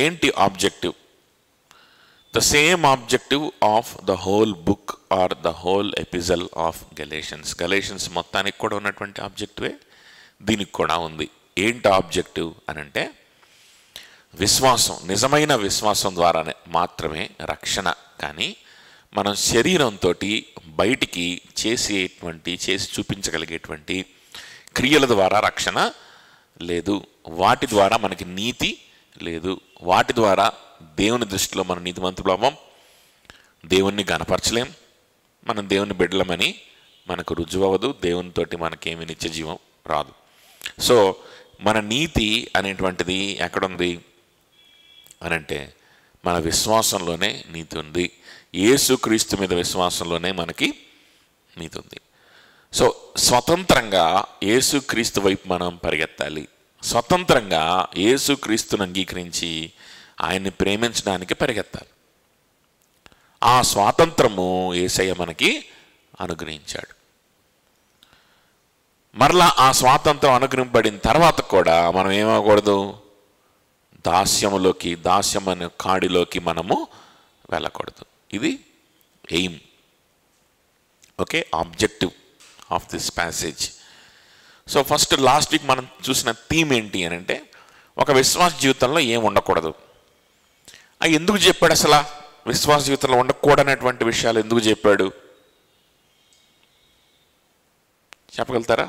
ఏంటి objective? The same objective of the whole book or the whole ఎపిజల్ of గలేషన్స్ మొత్తానికి కూడా ఉన్నటువంటి ఆబ్జెక్టివే దీనికి కూడా ఉంది. ఏంటి ఆబ్జెక్టివ్ అని అంటే విశ్వాసం, నిజమైన విశ్వాసం ద్వారానే మాత్రమే రక్షణ. కానీ మనం శరీరంతో బయటికి చేసి చూపించగలిగేటువంటి క్రియల ద్వారా రక్షణ లేదు. వాటి ద్వారా మనకి నీతి లేదు. వాటి ద్వారా దేవుని దృష్టిలో మనం నీతిమంతులు అవ్వం, దేవుణ్ణి గణపరచలేం, మనం దేవుని బిడ్డలమని మనకు రుజువు అవ్వదు, దేవునితోటి మనకేమి నిత్య జీవం రాదు. సో మన నీతి అనేటువంటిది ఎక్కడుంది అనంటే మన విశ్వాసంలోనే నీతి ఉంది. యేసుక్రీస్తు మీద విశ్వాసంలోనే మనకి నీతి ఉంది. సో స్వతంత్రంగా యేసుక్రీస్తు వైపు మనం పరిగెత్తాలి. స్వతంత్రంగా యేసుక్రీస్తుని అంగీకరించి ఆయన్ని ప్రేమించడానికి పరిగెత్తాలి. ఆ స్వాతంత్రము యేసయ్య మనకి అనుగ్రహించాడు. మరలా ఆ స్వాతంత్రం అనుగ్రహింపబడిన తర్వాత కూడా మనం ఏమవకూడదు, దాస్యం అనే కాడిలోకి మనము వెళ్ళకూడదు. ఇది aim. Okay, objective of this passage. So first last week మనం చూసిన థీమ్ ఏంటి అని అంటే ఒక విశ్వాస జీవితంలో ఏం ఉండకూడదు. ఎందుకు చెప్పాడు? అసలు విశ్వాస జీవితంలో ఉండకూడనటువంటి విషయాలు ఎందుకు చెప్పాడు చెప్పగలుగుతారా?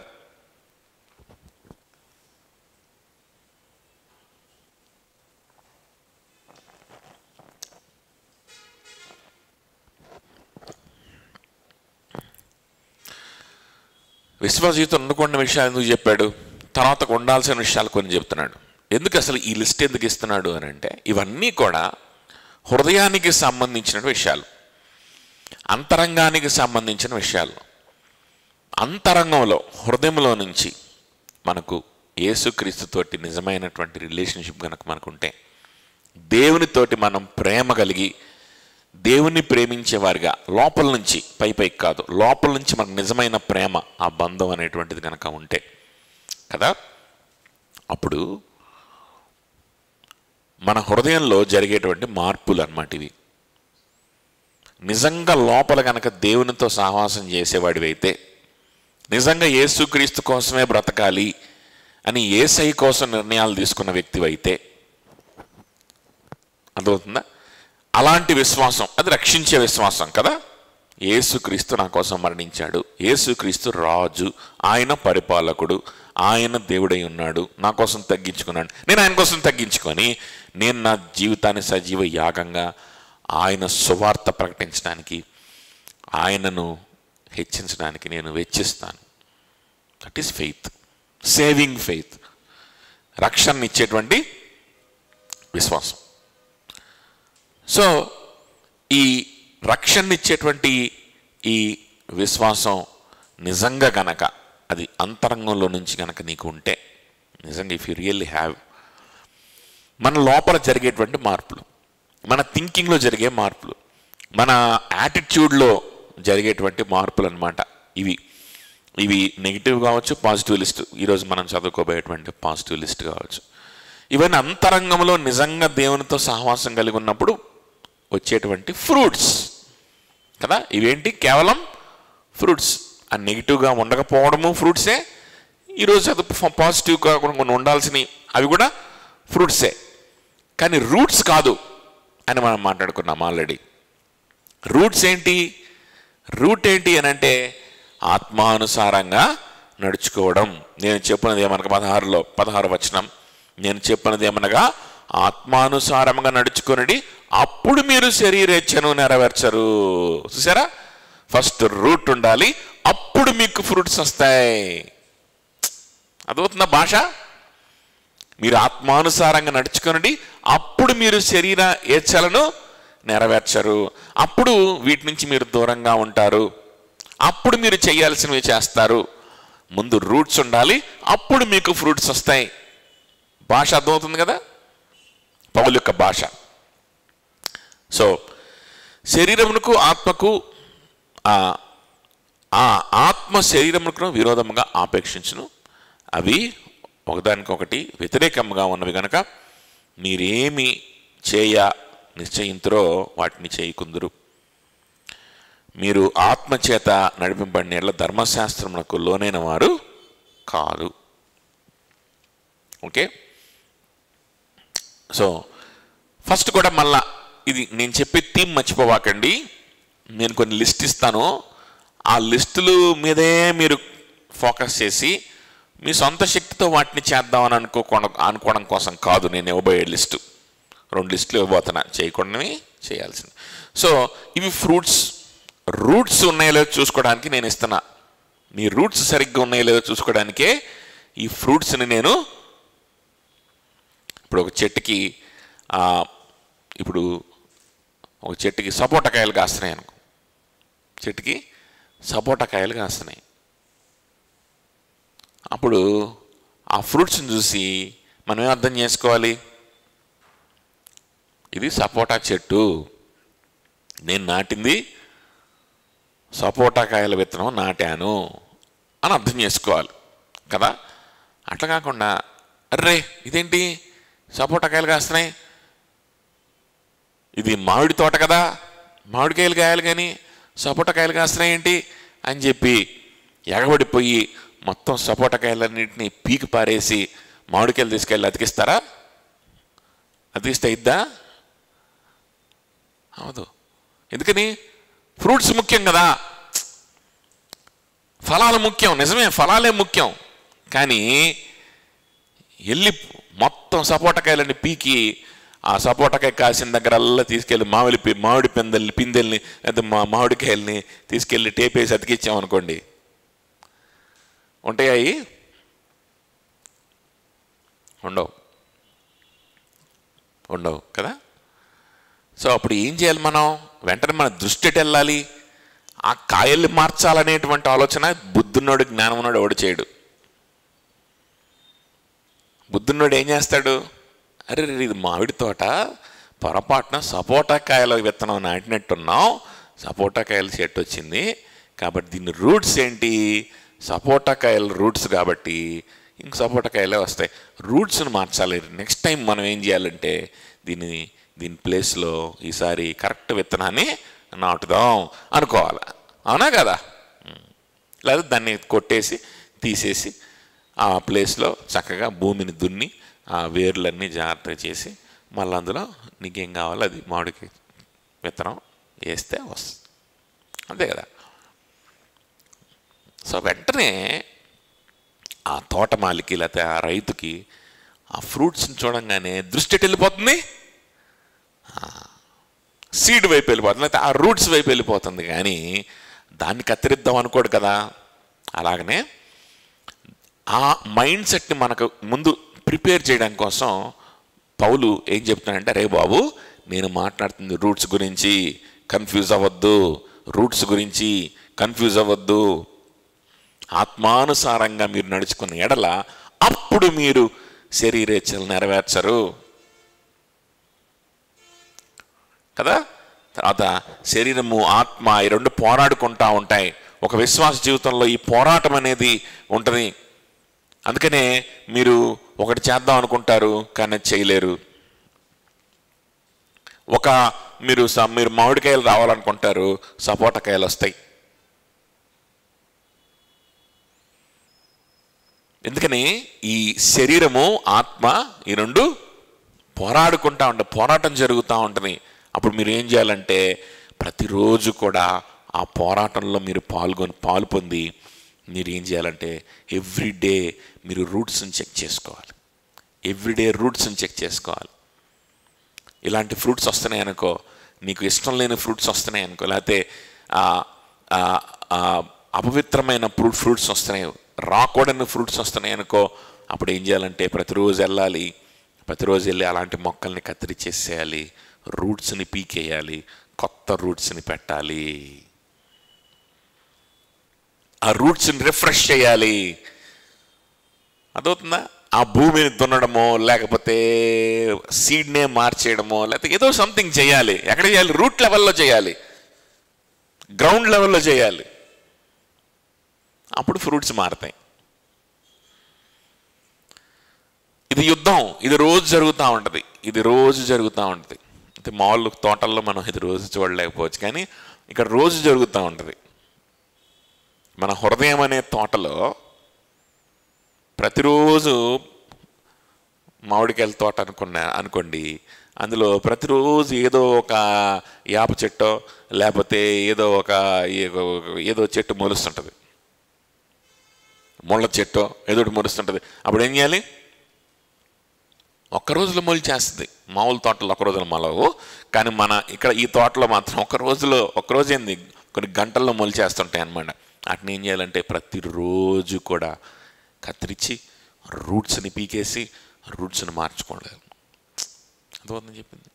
విశ్వాస జీవితం ఉండకూడని విషయాలు ఎందుకు చెప్పాడు? తర్వాత ఉండాల్సిన విషయాలు కొన్ని చెప్తున్నాడు. ఎందుకు అసలు ఈ లిస్ట్ ఎందుకు ఇస్తున్నాడు అని అంటే ఇవన్నీ కూడా హృదయానికి సంబంధించిన విషయాలు, అంతరంగానికి సంబంధించిన విషయాలు. అంతరంగంలో, హృదయంలో నుంచి మనకు యేసుక్రీస్తుతోటి నిజమైనటువంటి రిలేషన్షిప్ కనుక మనకుంటే, దేవునితోటి మనం ప్రేమ కలిగి దేవుణ్ణి ప్రేమించేవారిగా లోపల నుంచి, పైకి కాదు, లోపల నుంచి మనకు నిజమైన ప్రేమ, ఆ బంధం అనేటువంటిది కనుక ఉంటే కదా, అప్పుడు మన హృదయంలో జరిగేటువంటి మార్పులు అన్నమాట ఇవి. నిజంగా లోపల కనుక దేవునితో సహవాసం చేసేవాడివైతే, నిజంగా యేసుక్రీస్తు కోసమే బ్రతకాలి అని యేసయ్య కోసం నిర్ణయాలు తీసుకున్న వ్యక్తివైతే, అర్థమవుతుందా? అలాంటి విశ్వాసం, అది రక్షించే విశ్వాసం కదా. యేసుక్రీస్తు నా కోసం మరణించాడు, యేసుక్రీస్తు రాజు, ఆయన పరిపాలకుడు, ఆయన దేవుడై ఉన్నాడు, నా కోసం తగ్గించుకున్నాడు, నేను ఆయన కోసం తగ్గించుకొని నేను నా జీవితాన్ని సజీవ యాగంగా ఆయన సువార్త ప్రకటించడానికి, ఆయనను హెచ్చించడానికి నేను వెచ్చిస్తాను. That is faith, saving faith, రక్షణ ఇచ్చేటువంటి విశ్వాసం. సో ఈ రక్షణ ఇచ్చేటువంటి ఈ విశ్వాసం నిజంగా గనక అది అంతరంగంలో నుంచి గనక నీకు ఉంటే, నిజంగా ఇఫ్ యూ రియల్లీ హ్యావ్, మన లోపల జరిగేటువంటి మార్పులు, మన థింకింగ్లో జరిగే మార్పులు, మన యాటిట్యూడ్లో జరిగేటువంటి మార్పులు అన్నమాట ఇవి. ఇవి నెగిటివ్ కావచ్చు, పాజిటివ్ లిస్ట్, ఈరోజు మనం చదువుకోబోయేటువంటి పాజిటివ్ లిస్ట్ కావచ్చు. ఇవన్నీ అంతరంగంలో నిజంగా దేవునితో సహవాసం కలిగి ఉన్నప్పుడు వచ్చేటువంటి ఫ్రూట్స్ కదా. ఇవేంటి? కేవలం ఫ్రూట్స్. ఆ నెగిటివ్గా ఉండకపోవడము ఫ్రూట్సే. ఈరోజు అది పాజిటివ్గా కొన్ని ఉండాల్సినవి, అవి కూడా ఫ్రూట్సే. కానీ రూట్స్ కాదు అని మనం మాట్లాడుకున్నాం ఆల్రెడీ. రూట్స్ ఏంటి? రూట్ ఏంటి అని అంటే ఆత్మానుసారంగా నడుచుకోవడం. నేను చెప్పినది ఏమనగా 16 వచనం, నేను చెప్పినది ఏమనగా ఆత్మానుసారంగా నడుచుకుని అప్పుడు మీరు శరీరేచ్ఛను నెరవేర్చరు. చూసారా? ఫస్ట్ రూట్ ఉండాలి, అప్పుడు మీకు ఫ్రూట్స్ వస్తాయి. అదవుతుందా భాష? మీరు ఆత్మానుసారంగా నడుచుకుని అప్పుడు మీరు శరీర ఏచ్ఛలను నెరవేర్చరు, అప్పుడు వీటి నుంచి మీరు దూరంగా ఉంటారు, అప్పుడు మీరు చేయాల్సినవి చేస్తారు. ముందు రూట్స్ ఉండాలి, అప్పుడు మీకు ఫ్రూట్స్ వస్తాయి. భాష అర్థమవుతుంది కదా, పౌలు యొక్క భాష. సో శరీరమునకు ఆత్మకు, ఆత్మ శరీరమునకు విరోధముగా ఆపేక్షించును, అవి ఒకదానికొకటి వ్యతిరేకంగా ఉన్నవి కనుక మీరేమి చేయ నిశ్చయింతురో వాటిని చేయకుందురు. మీరు ఆత్మచేత నడిపింపబడిన యెడల ధర్మశాస్త్రమునకు లోనైన వారు కాదు. ఓకే, సో ఫస్ట్ కూడా మళ్ళా ఇది నేను చెప్పే థీమ్ మర్చిపోవాకండి. నేను కొన్ని లిస్ట్ ఇస్తాను, ఆ లిస్టులు మీదే మీరు ఫోకస్ చేసి మీ సొంత శక్తితో వాటిని చేద్దామని అనుకోవడం కోసం కాదు నేను ఇవ్వబోయే లిస్టు. 2 లిస్టులు ఇవ్వబోతున్నా, చేయకుండానే చేయాల్సింది. సో ఇవి రూట్స్ ఉన్నాయో లేదో చూసుకోవడానికి నేను ఇస్తున్నా. మీ రూట్స్ సరిగ్గా ఉన్నాయో లేదో చూసుకోవడానికే ఈ ఫ్రూట్స్ని నేను ఇప్పుడు ఒక చెట్టుకి సపోటా కాయలు కాస్తున్నాయి అనుకో, చెట్టుకి సపోటా కాయలు కాస్తున్నాయి. అప్పుడు ఆ ఫ్రూట్స్ని చూసి మనం ఏం అర్థం చేసుకోవాలి? ఇది సపోటా చెట్టు, నేను నాటింది సపోటా కాయల విత్తనం నాటాను అని అర్థం చేసుకోవాలి కదా. అట్లా కాకుండా అర్రే ఇదేంటి సపోటా కాయలు కాస్తున్నాయి, ఇది మామిడి తోట కదా, మామిడికాయలు కాయాలి కానీ సపోటా కాయలు కాస్తున్నాయి ఏంటి అని చెప్పి ఎగబడిపోయి మొత్తం సపోటా కాయలన్నింటినీ పీకి పారేసి మామిడికాయలు తీసుకెళ్ళి అతికిస్తారా? అతికిస్తే ఇద్దా? అవదు. ఎందుకని? ఫ్రూట్స్ ముఖ్యం కదా, ఫలాలు ముఖ్యం. నిజమే, ఫలాలే ముఖ్యం. కానీ వెళ్ళి మొత్తం సపోటకాయలని పీకి ఆ సపోటకాయ కాసిన దగ్గరల్లా తీసుకెళ్ళి మామిడి పిందెల్ని లేదా మామిడికాయల్ని తీసుకెళ్ళి టేపేసి అతికిచ్చామనుకోండి, ఉంటాయి? ఉండవు కదా. సో అప్పుడు ఏం చేయాలి? మనం వెంటనే మన దృష్టి ఎటు వెళ్ళాలి? ఆ కాయల్ని మార్చాలనేటువంటి ఆలోచన బుద్ధున్నోడు, జ్ఞానం ఉన్నాడు ఎవడు చేయడు. బుద్ధున్నోడు ఏం చేస్తాడు? అరే ఇది మామిడి తోట, పొరపాటున సపోటా కాయల విత్తనం నాటినట్టున్నాం, సపోటా కాయల చెట్టు వచ్చింది కాబట్టి దీని రూట్స్ ఏంటి? సపోటా కాయల రూట్స్ కాబట్టి ఇంక సపోటా కాయలే వస్తాయి. రూట్స్ని మార్చాలి. నెక్స్ట్ టైం మనం ఏం చేయాలంటే దీని ప్లేస్లో ఈసారి కరెక్ట్ విత్తనాన్ని నాటుదాం అనుకోవాలి. అవునా కదా? లేదా దాన్ని కొట్టేసి తీసేసి ఆ ప్లేస్లో చక్కగా భూమిని దున్ని ఆ వేర్లన్నీ జాగ్రత్తగా చేసి మళ్ళీ అందులో నీకేం కావాలో అది మామిడికి విత్తనం వేస్తే వస్తుంది. అంతే కదా. సో వెంటనే ఆ తోటమాలికి లేకపోతే ఆ రైతుకి ఆ ఫ్రూట్స్ని చూడంగానే దృష్టి వెళ్ళిపోతుంది, సీడ్ వైపు వెళ్ళిపోతుంది, లేకపోతే ఆ రూట్స్ వైపు వెళ్ళిపోతుంది. కానీ దాన్ని కత్తిరిద్దాం అనుకోడు కదా. అలాగనే ఆ మైండ్ సెట్ని మనకు ముందు ప్రిపేర్ చేయడం కోసం పౌలు ఏం చెప్తున్నాడంటే, రే బాబు నేను మాట్లాడుతుంది రూట్స్ గురించి, కన్ఫ్యూజ్ అవ్వద్దు, రూట్స్ గురించి కన్ఫ్యూజ్ అవ్వద్దు. ఆత్మానుసారంగా మీరు నడుచుకున్న ఎడల అప్పుడు మీరు శరీరేచ్ఛలు నెరవేర్చరు కదా. తర్వాత శరీరము ఆత్మ ఈ రెండు పోరాడుకుంటూ ఉంటాయి. ఒక విశ్వాస జీవితంలో ఈ పోరాటం అనేది ఉంటుంది. అందుకనే మీరు ఒకటి చేద్దాం అనుకుంటారు కానీ చేయలేరు. మీరు మామిడికాయలు రావాలనుకుంటారు, సపోటకాయలు వస్తాయి. ఎందుకని? ఈ శరీరము ఆత్మ ఈ రెండు పోరాడుకుంటూ ఉంటాయి, పోరాటం జరుగుతూ ఉంటుంది. అప్పుడు మీరు ఏం చేయాలంటే ప్రతిరోజు కూడా ఆ పోరాటంలో మీరు పాలు పొంది మీరు ఏం చేయాలంటే ఎవ్రీడే మీరు రూట్స్ని చెక్ చేసుకోవాలి. ఎవ్రీడే రూట్స్ని చెక్ చేసుకోవాలి. ఇలాంటి ఫ్రూట్స్ వస్తున్నాయి అనుకో, నీకు ఇష్టం లేని ఫ్రూట్స్ వస్తున్నాయి అనుకో, లేకపోతే అపవిత్రమైన ఫ్రూట్స్ వస్తున్నాయి, రాకూడని ఫ్రూట్స్ వస్తున్నాయి అనుకో, అప్పుడు ఏం చేయాలంటే ప్రతిరోజు వెళ్ళి అలాంటి మొక్కల్ని కత్తిరించేసేయాలి, రూట్స్ని పీకేయాలి, కొత్త రూట్స్ని పెట్టాలి, ఆ రూట్స్ని రిఫ్రెష్ చేయాలి. అదవుతుందా? ఆ భూమిని దున్నడమో లేకపోతే సీడ్నే మార్చేయడమో లేకపోతే ఏదో సంథింగ్ చేయాలి. ఎక్కడ చేయాలి? రూట్ లెవెల్లో చేయాలి, గ్రౌండ్ లెవెల్లో చేయాలి. అప్పుడు ఫ్రూట్స్ మారుతాయి. ఇది యుద్ధం, ఇది రోజు జరుగుతూ ఉంటుంది, ఇది రోజు జరుగుతూ ఉంటుంది. అంటే మామూలు తోటల్లో మనం ఇది రోజు చూడలేకపోవచ్చు, కానీ ఇక్కడ రోజు జరుగుతూ ఉంటుంది. మన హృదయం అనే తోటలో ప్రతిరోజు మామిడికాయల తోట అనుకోండి, అందులో ప్రతిరోజు ఏదో ఒక యాప చెట్టో లేకపోతే ఏదో చెట్టు మొలుస్తుంటుంది, ముళ్ళ చెట్టో ఏదో ఒకటి మొలుస్తుంటుంది. అప్పుడు ఏం చేయాలి? ఒక్క రోజులో మొలిచేస్తుంది. మామూలు తోటలో ఒక రోజులో మొలవు, కానీ మన ఇక్కడ ఈ తోటలో మాత్రం ఒక్క రోజు ఏంది కొన్ని గంటల్లో మొలిచేస్తుంటాయి అన్నమాట. వాటిని ఏం చేయాలంటే ప్రతిరోజు కూడా కత్తిరించి రూట్స్ని పీకేసి రూట్స్ని మార్చుకోలేదు. అర్థమవుతుందని చెప్పింది.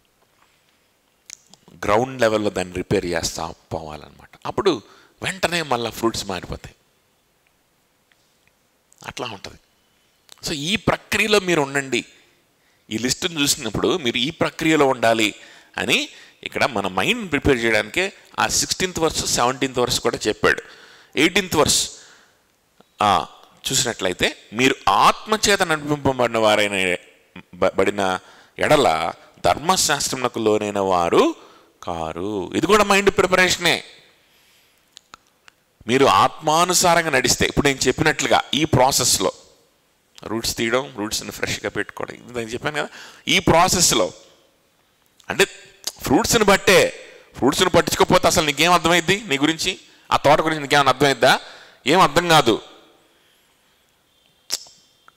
గ్రౌండ్ లెవెల్లో దాన్ని రిపేర్ చేస్తా పోవాలన్నమాట. అప్పుడు వెంటనే మళ్ళీ ఫ్రూట్స్ మారిపోతాయి. అట్లా ఉంటుంది. సో ఈ ప్రక్రియలో మీరు ఉండండి. ఈ లిస్టును చూసినప్పుడు మీరు ఈ ప్రక్రియలో ఉండాలి అని ఇక్కడ మన మైండ్ ప్రిపేర్ చేయడానికే ఆ 16th వర్స్ 17th వర్స్ కూడా చెప్పాడు. 18th వర్స్ చూసినట్లయితే, మీరు ఆత్మచేత నడిపింపబడిన వారైన బడిన ఎడల ధర్మశాస్త్రమునకు లోనైన వారు కారు. ఇది కూడా మైండ్ ప్రిపరేషనే. మీరు ఆత్మానుసారంగా నడిస్తే, ఇప్పుడు నేను చెప్పినట్లుగా ఈ ప్రాసెస్లో రూట్స్ తీయడం, రూట్స్ని ఫ్రెష్గా పెట్టుకోవడం, ఇది నేను చెప్పాను కదా. ఈ ప్రాసెస్లో అంటే ఫ్రూట్స్ని పట్టించుకోకపోతే అసలు నీకేం అర్థమైద్ది? నీ గురించి, ఆ తోట గురించి నీకేమైనా అర్థమైద్దా? ఏం అర్థం కాదు.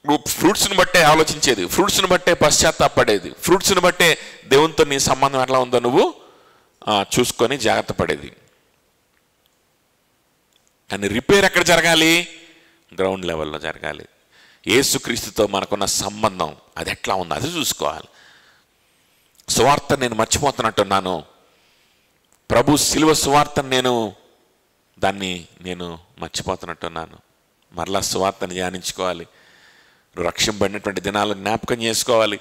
నువ్వు ఫ్రూట్స్ని బట్టే ఆలోచించేది, ఫ్రూట్స్ని బట్టే పశ్చాత్తాపడేది, ఫ్రూట్స్ని బట్టే దేవునితో నీ సంబంధం ఎట్లా ఉందో నువ్వు చూసుకొని జాగ్రత్త పడేది. కానీ రిపేర్ ఎక్కడ జరగాలి? గ్రౌండ్ లెవెల్లో జరగాలి. యేసుక్రీస్తుతో మనకున్న సంబంధం అది ఎట్లా ఉందో అది చూసుకోవాలి. సువార్త నేను మర్చిపోతున్నట్టున్నాను, ప్రభు శిలువ సువార్తను నేను మర్చిపోతున్నట్టున్నాను. మరలా సువార్తను ధ్యానించుకోవాలి. రక్షింపబడినటువంటి దినాలను జ్ఞాపకం చేసుకోవాలి.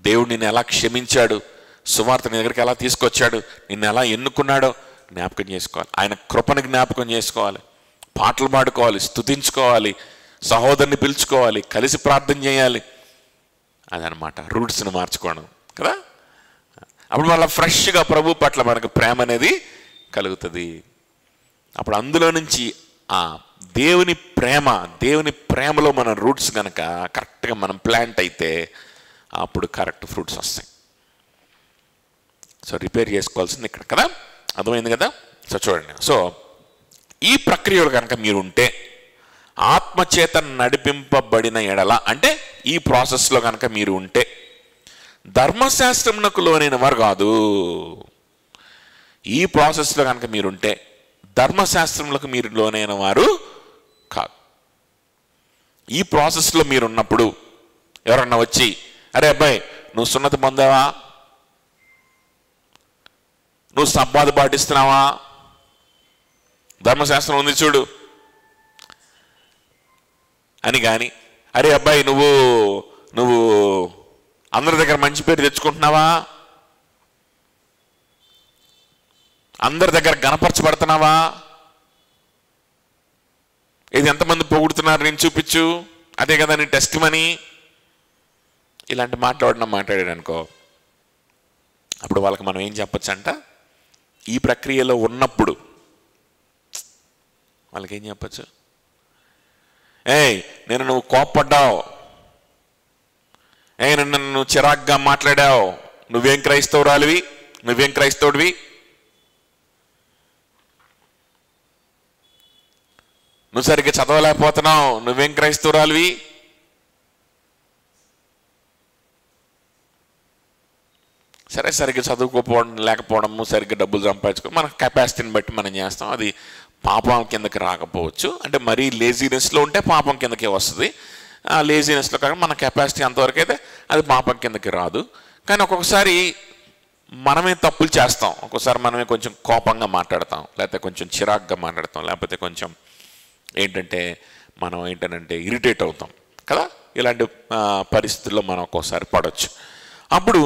దేవుడు నిన్ను ఎలా క్షమించాడు, సువార్త నీ దగ్గరికి ఎలా తీసుకొచ్చాడు, నిన్ను ఎలా ఎన్నుకున్నాడో జ్ఞాపకం చేసుకోవాలి. ఆయన కృపను జ్ఞాపకం చేసుకోవాలి. పాటలు పాడుకోవాలి, స్తుతించుకోవాలి, సహోదరుని పిలుచుకోవాలి, కలిసి ప్రార్థన చేయాలి. అదనమాట రూట్స్ని మార్చుకోవడం కదా. అప్పుడు మళ్ళీ ఫ్రెష్గా ప్రభు పట్ల మనకు ప్రేమ అనేది కలుగుతుంది. అప్పుడు అందులో నుంచి దేవుని ప్రేమలో మన రూట్స్ కనుక కరెక్ట్గా మనం ప్లాంట్ అయితే అప్పుడు కరెక్ట్ ఫ్రూట్స్ వస్తాయి. సో రిపేర్ చేసుకోవాల్సింది ఇక్కడ కదా. అర్థమైంది కదా. సో చూడండి, సో ఈ ప్రక్రియలో కనుక మీరుంటే, ఆత్మచేత నడిపింపబడిన ఎడల అంటే ఈ ప్రాసెస్లో కనుక మీరు ఉంటే, ధర్మశాస్త్రమునకు లోనైన వారు కాదు. ఈ ప్రాసెస్లో కనుక మీరుంటే ధర్మశాస్త్రములకు మీరు లోనైన వారు కాదు. ఈ ప్రాసెస్లో మీరున్నప్పుడు ఎవరన్నా వచ్చి, అరే అబ్బాయి నువ్వు సున్నతి పొందావా, నువ్వు సబ్బాతు పాటిస్తున్నావా, ధర్మశాస్త్రం ఉంది చూడు అని కానీ, అరే అబ్బాయి నువ్వు అందరి దగ్గర మంచి పేరు తెచ్చుకుంటున్నావా, అందరి దగ్గర గణపరచబడుతున్నావా, ఇది ఎంతమంది పొగుడుతున్నారు నేను చూపించు, అదే కదా నీ టెస్ట్ మనీ, ఇలాంటి మాట్లాడాడు అనుకో, అప్పుడు వాళ్ళకి మనం ఏం చెప్పచ్చు అంట, ఈ ప్రక్రియలో ఉన్నప్పుడు వాళ్ళకి ఏం చెప్పచ్చు, నేను నువ్వు కోప్పడ్డావు, నన్ను చిరాగ్గా మాట్లాడావు, నువ్వేం క్రైస్తవురాలివి, నువ్వేం క్రైస్తవుడివి, నువ్వు సరిగ్గా చదవలేకపోతున్నావు, నువ్వేం క్రైస్తవురాలివి, సరే సరిగ్గా చదువుకోపోవడం లేకపోవడము, సరిగ్గా డబ్బులు సంపాదించుకో, మన కెపాసిటీని బట్టి మనం చేస్తాం, అది పాపం కిందకి రాకపోవచ్చు. అంటే మరీ లేజీనెస్లో ఉంటే పాపం కిందకే వస్తుంది. ఆ లేజీనెస్లో కాకుండా మన కెపాసిటీ అంతవరకు అయితే అది పాపం కిందకి రాదు. కానీ ఒక్కొక్కసారి మనమే తప్పులు చేస్తాం, ఒక్కొక్కసారి మనమే కొంచెం కోపంగా మాట్లాడతాం, లేకపోతే కొంచెం చిరాగ్గా మాట్లాడతాం, లేకపోతే కొంచెం మనం ఇరిటేట్ అవుతాం కదా. ఇలాంటి పరిస్థితుల్లో మనం ఒక్కోసారి పడవచ్చు. అప్పుడు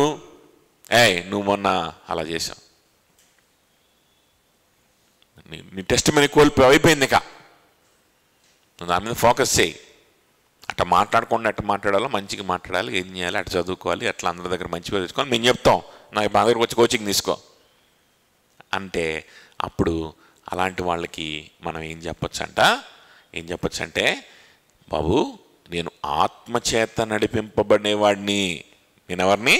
నువ్వు మొన్న అలా చేసావు, నీ టెస్ట్ మనీ కోల్పోయి అయిపోయింది, ఇక నువ్వు దాని మీద ఫోకస్ చేయి, అట్లా మాట్లాడకుండా అట్లా మాట్లాడాలో మంచిగా మాట్లాడాలి, ఏం చేయాలి, అట్లా చదువుకోవాలి, అట్లా అందరి దగ్గర మంచి పేరు తెచ్చుకోవాలి, మేము చెప్తాం, నా దగ్గరకు వచ్చి కోచింగ్ తీసుకో అంటే అప్పుడు అలాంటి వాళ్ళకి మనం ఏం చెప్పొచ్చంటే బాబు నేను ఆత్మచేత నడిపింపబడేవాడిని. నేను ఎవరిని?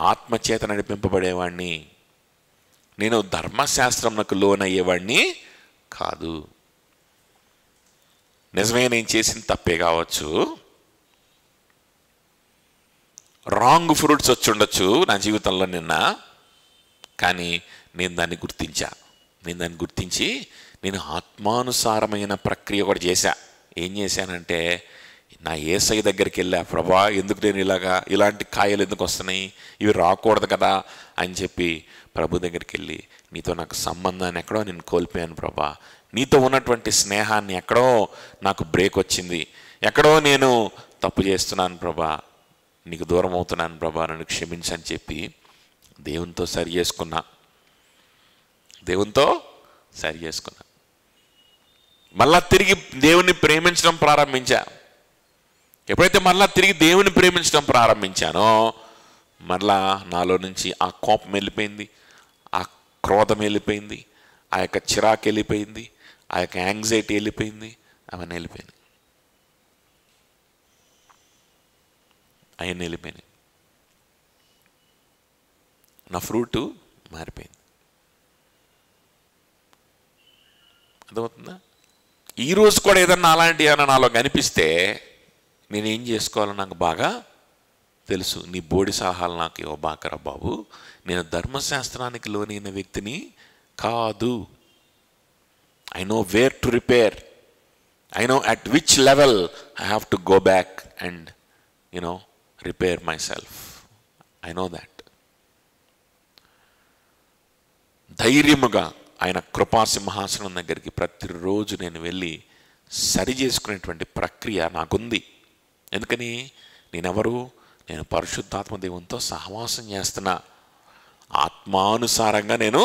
ఆత్మచేత నడిపింపబడేవాడిని. నేను ధర్మశాస్త్రంకు లోనయ్యేవాడిని కాదు. నిజమే, నేను చేసిన తప్పే కావచ్చు, రాంగ్ ఫ్రూట్స్ వచ్చి ఉండొచ్చు నా జీవితంలో నిన్న, కానీ నేను దాన్ని గుర్తించి నేను ఆత్మానుసారమైన ప్రక్రియ కూడా చేశా. ఏం చేశానంటే నా యేసయ్య దగ్గరికి వెళ్ళా, ప్రభా ఎందుకు నేను ఇలాంటి కాయలు ఎందుకు వస్తున్నాయి, ఇవి రాకూడదు కదా అని చెప్పి ప్రభు దగ్గరికి వెళ్ళి, నీతో నాకు సంబంధాన్ని ఎక్కడో నేను కోల్పోయాను ప్రభా, నీతో ఉన్నటువంటి స్నేహాన్ని ఎక్కడో నాకు బ్రేక్ వచ్చింది, ఎక్కడో నేను తప్పు చేస్తున్నాను ప్రభా, నీకు దూరం అవుతున్నాను ప్రభా, నన్ను క్షమించని చెప్పి దేవునితో సరి చేసుకున్నా. మళ్ళా తిరిగి దేవుణ్ణి ప్రేమించడం ప్రారంభించా. ఎప్పుడైతే మళ్ళా తిరిగి దేవుని ప్రేమించడం ప్రారంభించానో మళ్ళా నాలో నుంచి ఆ కోపం వెళ్ళిపోయింది, ఆ క్రోధం వెళ్ళిపోయింది, ఆ యొక్క చిరాకు వెళ్ళిపోయింది, ఆ యొక్క యాంగ్జైటీ వెళ్ళిపోయింది, అవన్నీ వెళ్ళిపోయింది. నా ఫ్రూటు మారిపోయింది. అర్థమవుతుందా? ఈరోజు కూడా ఏదన్నా అలాంటి ఏమన్నా నాలో కనిపిస్తే నేనేం చేసుకోవాలో నాకు బాగా తెలుసు. నీ బోడి సలహాలు నాకు ఇవ్వబాకరా బాబు, నేను ధర్మశాస్త్రానికి లోనైన వ్యక్తిని కాదు. I know where to repair, I know at which level I have to go back and repair my self. I know that. ధైర్యముగా ఆయన కృపాసింహాసనం దగ్గరికి ప్రతిరోజు నేను వెళ్ళి సరి చేసుకునేటువంటి ప్రక్రియ నాకుంది. ఎందుకని? నేను పరిశుద్ధాత్మ దేవునితో సహవాసం చేస్తున్నా, ఆత్మానుసారంగా నేను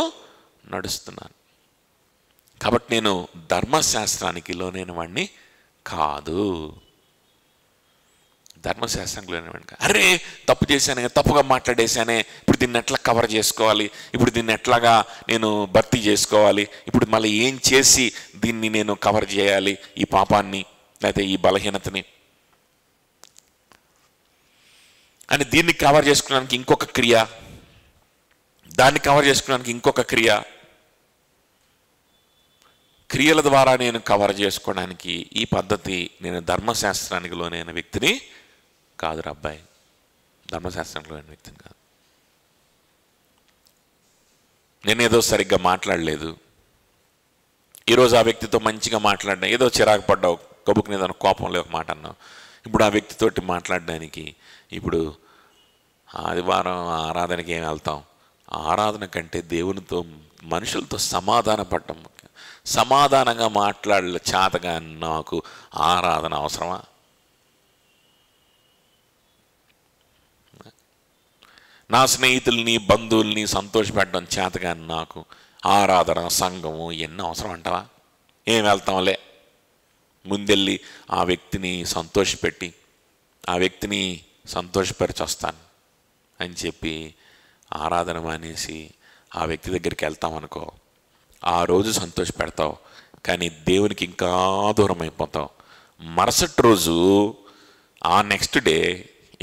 నడుస్తున్నాను. కాబట్టి నేను ధర్మశాస్త్రానికి లోనైన వాడిని కాదు. ధర్మశాస్త్రానికి లోనైన వాడిని కాదు. అరే తప్పు చేశానే, తప్పుగా మాట్లాడేశానే, ఇప్పుడు దీన్ని ఎట్లా కవర్ చేసుకోవాలి, ఇప్పుడు దీన్ని ఎట్లాగా నేను భర్తీ చేసుకోవాలి, ఇప్పుడు మళ్ళీ ఏం చేసి దీన్ని నేను కవర్ చేయాలి, ఈ పాపాన్ని లేకపోతే ఈ బలహీనతని అని, దీన్ని కవర్ చేసుకోవడానికి ఇంకొక క్రియ, దాన్ని కవర్ చేసుకోవడానికి ఇంకొక క్రియల ద్వారా నేను కవర్ చేసుకోవడానికి ఈ పద్ధతి. నేను ధర్మశాస్త్రానికి లోనైన వ్యక్తిని కాదు రా అబ్బాయి, ధర్మశాస్త్రానికి లోనైన వ్యక్తిని కాదు. నేనేదో సరిగ్గా మాట్లాడలేదు, ఈరోజు ఆ వ్యక్తితో మంచిగా మాట్లాడినా, ఏదో చిరాకు పడ్డావు, కబుకుని ఏదైనా కోపంలో ఒక మాట అన్నావు, ఇప్పుడు ఆ వ్యక్తితోటి మాట్లాడడానికి ఇప్పుడు ఆదివారం ఆరాధనకి ఏం వెళ్తాం? ఆరాధన కంటే దేవునితో మనుషులతో సమాధాన పడటం ముఖ్యం. సమాధానంగా మాట్లాడలే చేతగా నాకు ఆరాధన అవసరమా? నా స్నేహితుల్ని బంధువుల్ని సంతోషపెట్టడం చేతగా నాకు ఆరాధన సంఘము ఎన్నో అవసరం అంటావా? ఏం వెళ్తాంలే, ముందెళ్ళి ఆ వ్యక్తిని సంతోషపెట్టి ఆ వ్యక్తిని సంతోషపరిచి వస్తాను అని చెప్పి ఆరాధన మానేసి ఆ వ్యక్తి దగ్గరికి వెళ్తామనుకో, ఆ రోజు సంతోషపెడతావు, కానీ దేవునికి ఇంకా దూరం అయిపోతావు. మరుసటి రోజు ఆ నెక్స్ట్ డే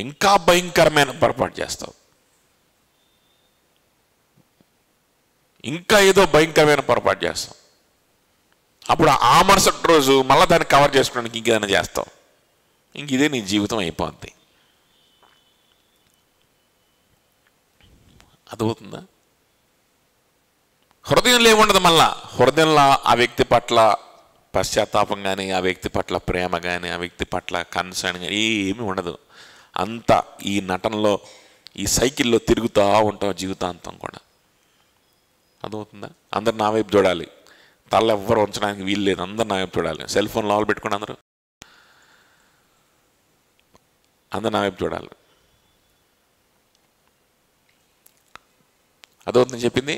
ఇంకా భయంకరమైన పొరపాటు చేస్తావు, ఇంకా ఏదో భయంకరమైన పొరపాటు చేస్తావు. అప్పుడు ఆ మరుసటి రోజు మళ్ళీ దాన్ని కవర్ చేసుకోవడానికి ఇంకేదైనా చేస్తావు. ఇంక ఇదే నీ జీవితం అయిపోద్ది. అర్థమవుతుందా? హృదయంలో ఏముండదు. మళ్ళా హృదయంలో ఆ వ్యక్తి పట్ల పశ్చాత్తాపం కానీ, ఆ వ్యక్తి పట్ల ప్రేమ కానీ, ఆ వ్యక్తి పట్ల కన్సర్న్ కానీ ఏమీ ఉండదు. అంతా ఈ నటనలో, ఈ సైకిల్లో తిరుగుతూ ఉంటాం జీవితాంతం కూడా. అర్థమవుతుందా? అందరు నా వైపు చూడాలి, తల ఎవ్వరు ఉంచడానికి వీలు లేదు, అందరు నా వైపు చూడాలి. సెల్ ఫోన్ లోపల పెట్టుకుని అందరూ నా వైపు చూడాలి. అదవుతుందని చెప్పింది.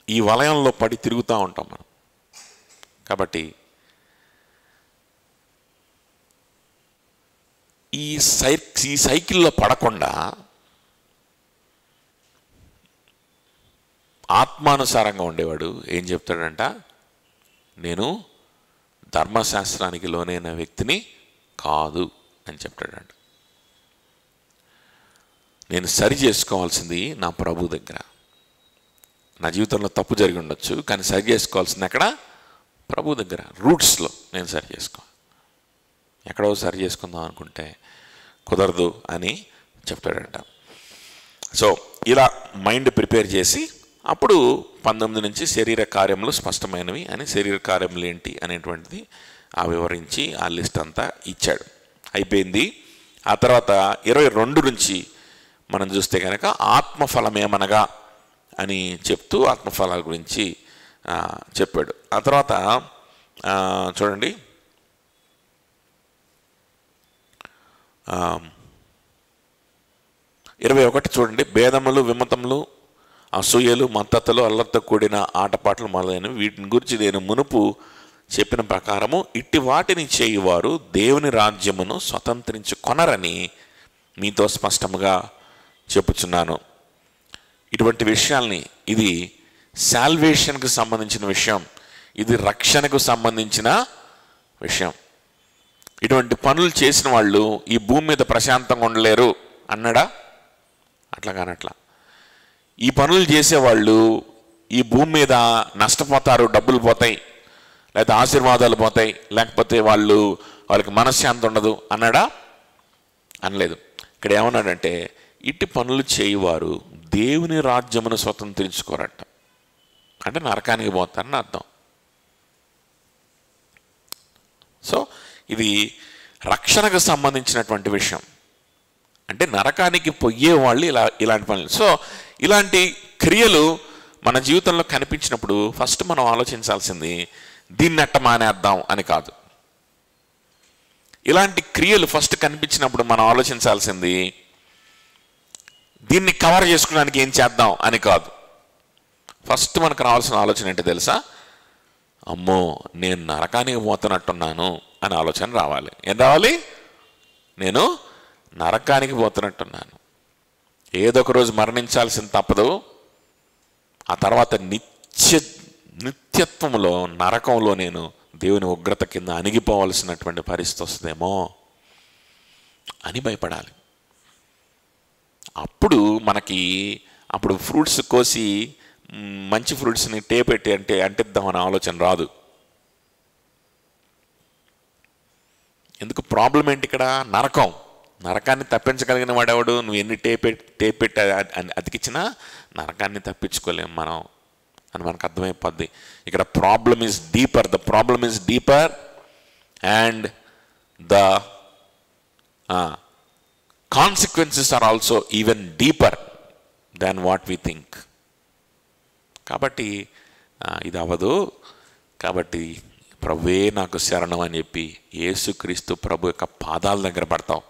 ఈ వలయంలో పడి తిరుగుతూ ఉంటాం మనం. కాబట్టి ఈ సైకిల్లో పడకుండా ఆత్మానుసారంగా ఉండేవాడు ఏం చెప్తాడంట, నేను ధర్మశాస్త్రానికి లోనైన వ్యక్తిని కాదు అని చెప్తాడంట. నేను సరి చేసుకోవాల్సింది నా ప్రభు దగ్గర. నా జీవితంలో తప్పు జరిగి ఉండొచ్చు, కానీ సరి చేసుకోవాల్సింది అక్కడ ప్రభు దగ్గర, రూట్స్లో నేను సరి చేసుకోవాలి. ఎక్కడో సరి చేసుకుందాం అనుకుంటే కుదరదు అని చెప్తాడంట. సో ఇలా మైండ్ ప్రిపేర్ చేసి అప్పుడు 19 నుంచి శరీర కార్యములు స్పష్టమైనవి అని, శరీర కార్యములు ఏంటి అనేటువంటిది ఆ వివరించి ఆ లిస్ట్ అంతా ఇచ్చాడు. అయిపోయింది. ఆ తర్వాత 22 నుంచి మనం చూస్తే కనుక ఆత్మఫలమేమనగా అని చెప్తూ ఆత్మఫలాల గురించి చెప్పాడు. ఆ తర్వాత చూడండి 21 చూడండి, భేదములు, విమతములు, అసూయలు, మత్తతలు, అల్లరితో కూడిన ఆటపాటలు మొదలైనవి, వీటిని గురించి నేను మునుపు చెప్పిన ప్రకారము ఇట్టి వాటిని చేయువారు దేవుని రాజ్యమును స్వతంత్రించుకొనరని మీతో స్పష్టముగా చెప్పుచున్నాను. ఇటువంటి విషయాల్ని, ఇది సాల్వేషన్కు సంబంధించిన విషయం, ఇది రక్షణకు సంబంధించిన విషయం. ఇటువంటి పనులు చేసిన వాళ్ళు ఈ భూమి మీద ప్రశాంతంగా ఉండలేరు అన్నాడా? అట్లా కానట్లా. ఈ పనులు చేసేవాళ్ళు ఈ భూమి మీద నష్టపోతారు, డబ్బులు పోతాయి, లేకపోతే ఆశీర్వాదాలు పోతాయి, లేకపోతే వాళ్ళకి మనశ్శాంతి ఉండదు అన్నాడా? అనలేదు. ఇక్కడ ఏమన్నాడంటే ఇట్టి పనులు చేయువారు దేవుని రాజ్యమును స్వతంత్రించుకోరట. అంటే నరకానికి పోతారని అర్థం. సో ఇది రక్షణకు సంబంధించినటువంటి విషయం. అంటే నరకానికి పోయే వాళ్ళు ఇలాంటి పనులు. సో ఇలాంటి క్రియలు మన జీవితంలో కనిపించినప్పుడు ఫస్ట్ మనం ఆలోచించాల్సింది దీన్ని ఎట్ట మానేద్దాం అని కాదు. ఇలాంటి క్రియలు ఫస్ట్ కనిపించినప్పుడు మనం ఆలోచించాల్సింది దీన్ని కవర్ చేసుకోవడానికి ఏం చేద్దాం అని కాదు. ఫస్ట్ మనకు రావాల్సిన ఆలోచన ఏంటి తెలుసా? అమ్మో, నేను నరకానికి పోతున్నట్టున్నాను అని ఆలోచన రావాలి. ఏం రావాలి? నేను నరకానికి పోతున్నట్టున్నాను, ఏదో ఒక రోజు మరణించాల్సింది తప్పదు, ఆ తర్వాత నిత్యత్వంలో నరకంలో నేను దేవుని ఉగ్రత కింద అణిగిపోవాల్సినటువంటి పరిస్థితి వస్తుందేమో అని భయపడాలి. అప్పుడు ఫ్రూట్స్ కోసి మంచి ఫ్రూట్స్ని టేపెట్టి అంటిద్దామనే ఆలోచన రాదు. ఎందుకు? ప్రాబ్లం ఏంటి ఇక్కడ? నరకాన్ని తప్పించగలిగిన వాడెవడు? నువ్వు ఎన్ని టేపెట్టి అతికిచ్చినా నరకాన్ని తప్పించుకోలేము మనం అని మనకు అర్థమైపోద్ది. ఇక్కడ problem is deeper, the problem is deeper and the consequences are also even deeper than what we think. కాబట్టి ఇది అవ్వదు. కాబట్టి ప్రభువే నాకు శరణం అని చెప్పి యేసుక్రీస్తు ప్రభు యొక్క పాదాల దగ్గర పడతావు.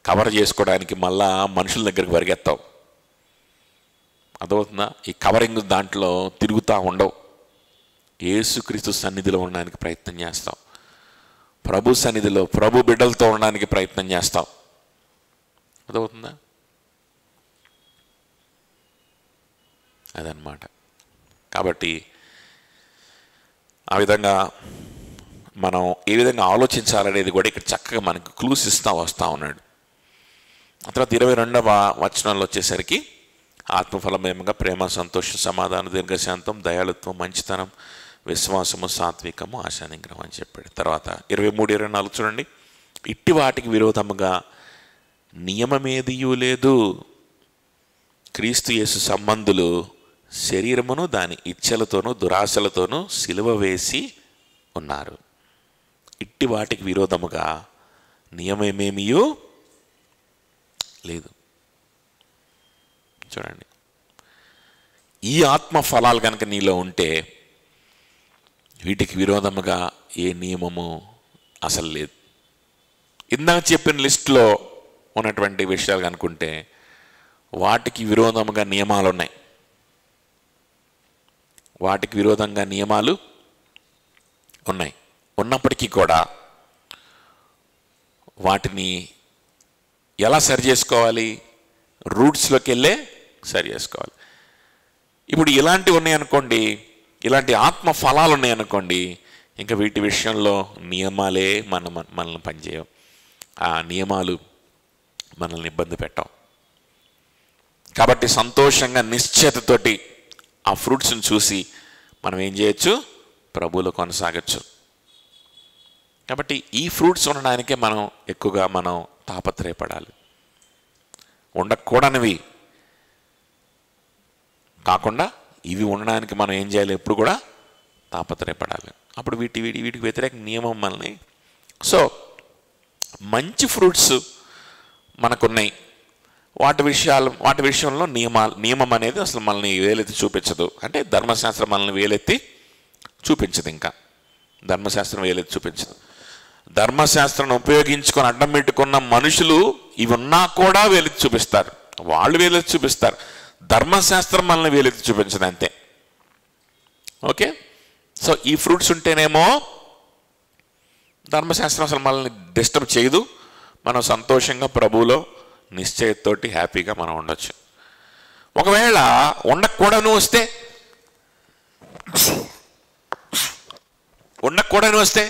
కవర్ చేసుకోవడానికి మళ్ళా మనుషుల దగ్గరికి పరిగెత్తావు. అర్థమవుతుందా? ఈ కవరింగ్ దాంట్లో తిరుగుతూ ఉండవు. యేసుక్రీస్తు సన్నిధిలో ఉండడానికి ప్రయత్నం చేస్తావు. ప్రభు సన్నిధిలో ప్రభు బిడ్డలతో ఉండడానికి ప్రయత్నం చేస్తావు. అర్థమవుతుందా? అదనమాట. కాబట్టి ఆ విధంగా మనం ఏ విధంగా ఆలోచించాలనేది కూడా ఇక్కడ చక్కగా మనకు క్లూస్ వస్తూ ఉన్నాడు. ఆ తర్వాత 22వ వచనంలో వచ్చేసరికి ఆత్మఫలమేమగా ప్రేమ, సంతోషం, సమాధానం, దీర్ఘశాంతం, దయాళుత్వం, మంచితనం, విశ్వాసము, సాత్వికము, ఆశానిగ్రహం అని చెప్పాడు. తర్వాత 23, 24 చూడండి. ఇట్టి వాటికి విరోధముగా నియమమేదియూ లేదు. క్రీస్తు యేసు సంబంధులు శరీరమును దాని ఇచ్చలతోనూ దురాశలతోనూ సిలువ వేసి ఉన్నారు. ఇట్టి వాటికి విరోధముగా నియమమేమియూ లేదు. చూడండి, ఈ ఆత్మ ఫలాలు కనుక నీలో ఉంటే వీటికి విరోధముగా ఏ నియమము అసలు లేదు. ఇందాక చెప్పిన లిస్టులో ఉన్నటువంటి విషయాలు కనుకుంటే వాటికి విరోధముగా నియమాలు ఉన్నాయి. వాటికి విరోధంగా నియమాలు ఉన్నాయి. ఉన్నప్పటికీ కూడా వాటిని ఎలా సరి చేసుకోవాలి? రూట్స్లోకి వెళ్ళే సరి చేసుకోవాలి. ఇప్పుడు ఇలాంటివి ఉన్నాయనుకోండి, ఇలాంటి ఆత్మ ఫలాలు ఉన్నాయనుకోండి, ఇంకా వీటి విషయంలో నియమాలే మనల్ని పనిచేయవు. ఆ నియమాలు మనల్ని ఇబ్బంది పెట్టవు. కాబట్టి సంతోషంగా నిశ్చయతతోటి ఆ ఫ్రూట్స్ని చూసి మనం ఏం చేయొచ్చు? ప్రభువులో కొనసాగచ్చు. కాబట్టి ఈ ఫ్రూట్స్ ఉండడానికే మనం ఎక్కువగా తాపత్రయపడాలి. ఉండకూడనివి కాకుండా ఇవి ఉండడానికి మనం ఏం చేయాలి? ఎప్పుడు కూడా తాపత్రయపడాలి. అప్పుడు వీటికి వ్యతిరేక నియమం మనల్ని. సో మంచి ఫ్రూట్స్ మనకున్నాయి. వాటి విషయంలో నియమం అనేది అసలు మనల్ని వేలెత్తి చూపించదు. అంటే ధర్మశాస్త్రం మనల్ని వేలెత్తి చూపించదు. ఇంకా ధర్మశాస్త్రం వేలెత్తి చూపించదు. ధర్మశాస్త్రాన్ని ఉపయోగించుకొని అడ్డం పెట్టుకున్న మనుషులు ఇవి ఉన్నా కూడా వేలెత్తి చూపిస్తారు. వాళ్ళు వేలెత్తి చూపిస్తారు. ధర్మశాస్త్రం మనల్ని వేలెత్తి చూపించదు, అంతే. ఓకే. సో ఈ ఫ్రూట్స్ ఉంటేనేమో ధర్మశాస్త్రం అసలు మనల్ని డిస్టర్బ్ చేయదు. మనం సంతోషంగా ప్రభువులో నిశ్చయతోటి హ్యాపీగా మనం ఉండొచ్చు. ఒకవేళ ఉండకూడని వస్తే